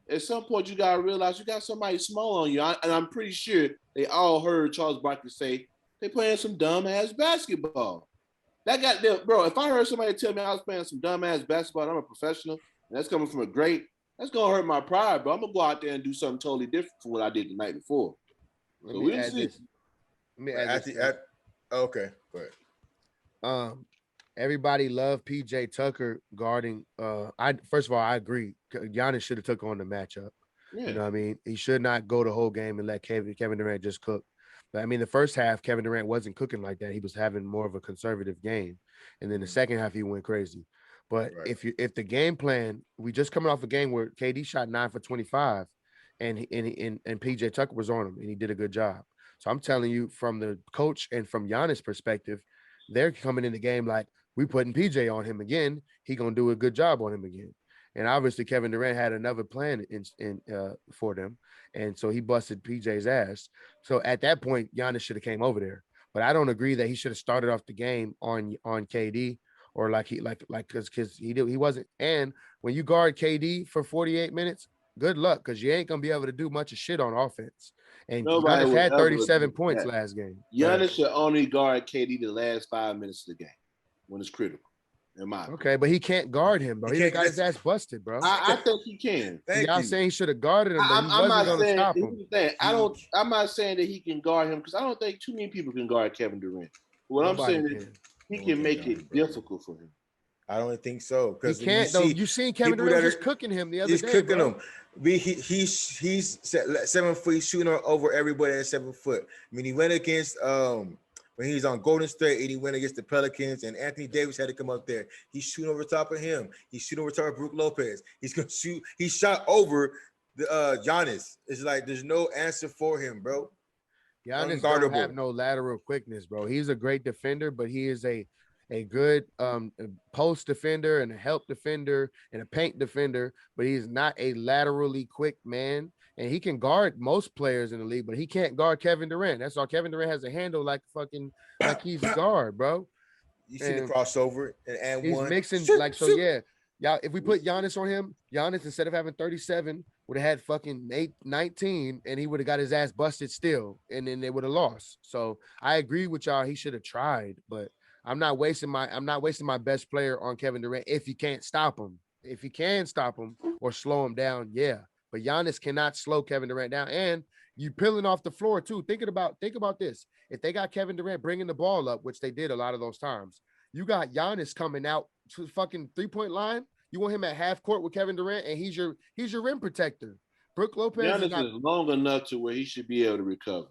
at some point, you gotta realize you got somebody small on you, and I'm pretty sure they all heard Charles Barkley say they playing some dumb ass basketball. That got them, bro. If I heard somebody tell me I was playing some dumb ass basketball, and I'm a professional, and that's coming from a great. That's gonna hurt my pride, bro. I'm gonna go out there and do something totally different from what I did the night before. So we'll see. Let me add this. Okay, go ahead. Everybody loved PJ Tucker guarding. First of all, I agree. Giannis should have took on the matchup. Yeah. You know what I mean? He should not go the whole game and let Kevin Durant just cook. But I mean, the first half, Kevin Durant wasn't cooking like that. He was having more of a conservative game. And then the second half, he went crazy. But if the game plan, we just coming off a game where KD shot 9 for 25 and PJ Tucker was on him and he did a good job. So I'm telling you, from the coach and from Giannis' perspective, they're coming in the game like, we putting PJ on him again. He gonna do a good job on him again. And obviously Kevin Durant had another plan for them. And so he busted PJ's ass. So at that point, Giannis should have came over there. But I don't agree that he should have started off the game on KD or because he wasn't. And when you guard KD for 48 minutes, good luck, because you ain't gonna be able to do much of shit on offense. And Giannis had 37 points last game. Giannis should only guard KD the last 5 minutes of the game when it's critical. Okay, but he can't guard him, bro. He got his ass busted, bro. I think he can. Y'all saying he should have guarded him, but he wasn't going to stop him. I'm not saying that he can guard him because I don't think too many people can guard Kevin Durant. What I'm saying is he can make it difficult for him. I don't think so, because he can't. You seen Kevin Durant just cooking him the other day. He's cooking him. He's 7 foot. He's shooting over everybody at 7 foot. I mean, he went against when he was on Golden State and he went against the Pelicans, and Anthony Davis had to come up there. He's shooting over top of him. He's shooting over top of Brook Lopez. He's gonna shoot. He shot over the Giannis. It's like there's no answer for him, bro. Giannis don't have no lateral quickness, bro. He's a great defender, but he is a good post defender and a help defender and a paint defender, but he's not a laterally quick man. And he can guard most players in the league, but he can't guard Kevin Durant. That's all. Kevin Durant has a handle like he's a guard, bro. You see the crossover and he's one. Mixing yeah. Y'all, if we put Giannis on him, Giannis, instead of having 37, would have had fucking 19, and he would have got his ass busted still, and then they would have lost. So I agree with y'all. He should have tried, but I'm not wasting my best player on Kevin Durant if you can't stop him. If you can stop him or slow him down, yeah. but Giannis cannot slow Kevin Durant down. And you peeling off the floor too. Think about this. If they got Kevin Durant bringing the ball up, which they did a lot of those times, you got Giannis coming out to the fucking 3-point line. You want him at half court with Kevin Durant, and he's your rim protector. Brook Lopez Giannis is long enough to where he should be able to recover.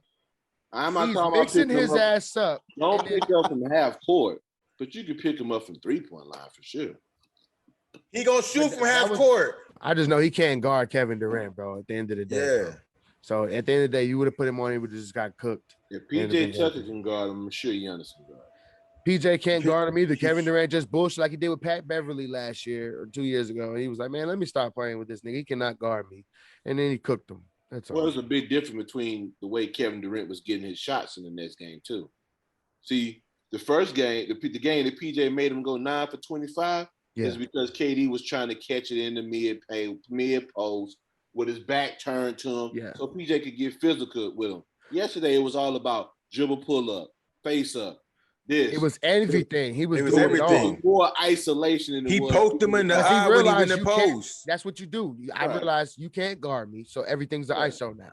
I'm not he's talking about mixing his ass up. Don't pick up from half court, but you can pick him up from 3-point line for sure. He gonna shoot from half court. I just know he can't guard Kevin Durant, bro. At the end of the day, Yeah. bro. So at the end of the day, you would have put him on. He would have just got cooked. If PJ Tucker can guard him, I'm sure Giannis can guard. PJ can't guard him either. Kevin Durant just bullshit like he did with Pat Beverly last year or 2 years ago. And he was like, man, let me stop playing with this nigga. He cannot guard me. And then he cooked him. That's all. Well, there's a big difference between the way Kevin Durant was getting his shots in the next game, too. See, the first game, the game that PJ made him go 9 for 25 is because KD was trying to catch it in the mid post with his back turned to him so PJ could get physical with him. Yesterday, it was all about dribble pull up, face up. It was everything. He was doing everything. More isolation in the He poked him in the eye when he was in the post. That's what you do. I realized you can't guard me, so everything's the ISO now.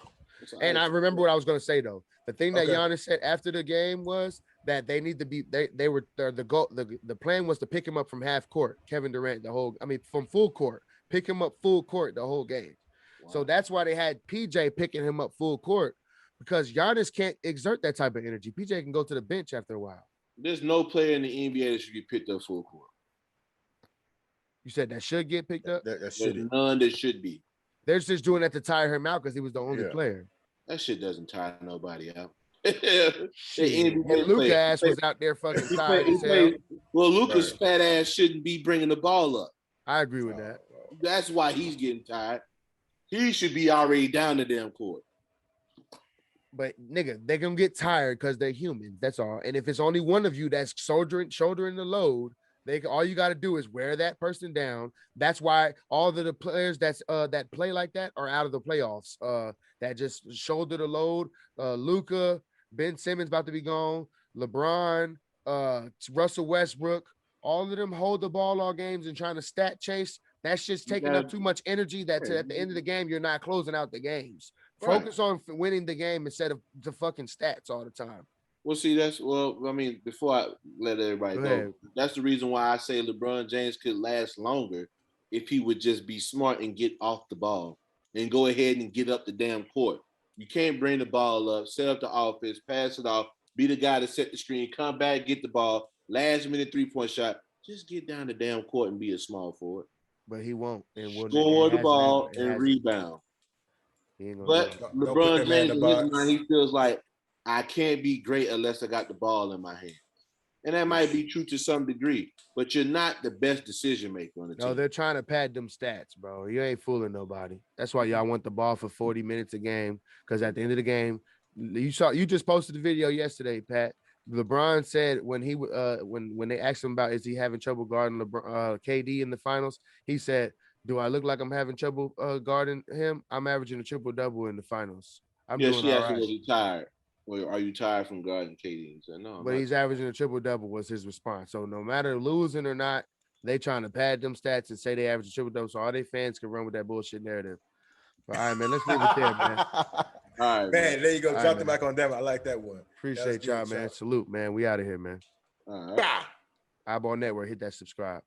And I remember what I was going to say though. The thing that Giannis said after the game was that they need to be. They were the goal. The plan was to pick him up from half court. Kevin Durant from full court. Pick him up full court the whole game. Wow. So that's why they had PJ picking him up full court because Giannis can't exert that type of energy. PJ can go to the bench after a while. There's no player in the NBA that should get picked up full court. You said that should get picked up? There's none that should be. They're just doing that to tire him out because he was the only player. That shit doesn't tire nobody out. Luka ass was out there fucking tired as hell. Well, Luka's fat ass shouldn't be bringing the ball up. I agree with that. That's why he's getting tired. He should be already down the damn court. But nigga, they're gonna get tired because they're humans. That's all. And if it's only one of you that's shouldering the load, all you got to do is wear that person down. That's why all the players that play like that are out of the playoffs. That just shoulder the load. Luka, Ben Simmons about to be gone. LeBron, Russell Westbrook, all of them hold the ball all games and trying to stat chase. That's just taking up too much energy. That at the end of the game, you're not closing out the games. Focus on winning the game instead of the fucking stats all the time. Well, see, before I let everybody go, that's the reason why I say LeBron James could last longer if he would just be smart and get off the ball and go ahead and get up the damn court. You can't bring the ball up, set up the offense, pass it off, be the guy to set the screen, come back, get the ball, last minute 3-point shot. Just get down the damn court and be a small forward. But he won't. Score the ball and rebound. But LeBron James, in his mind, he feels like I can't be great unless I got the ball in my hand. And that might be true to some degree, but you're not the best decision maker on the team. No, they're trying to pad them stats, bro. You ain't fooling nobody. That's why y'all want the ball for 40 minutes a game, because at the end of the game, you just posted the video yesterday, Pat. LeBron said when they asked him about is he having trouble guarding KD in the finals, he said, "Do I look like I'm having trouble guarding him? I'm averaging a triple-double in the finals. She asked him, was he tired? Well, are you tired from guarding KD? He said, no. But he's averaging a triple-double was his response. So no matter losing or not, they trying to pad them stats and say they average a triple-double so all their fans can run with that bullshit narrative. But, all right, man, let's leave it there, man. All right, man, there you go. Drop the mic on them. I like that one. Appreciate y'all, man. Salute, man. We out of here, man. All right. iBall Network, hit that subscribe.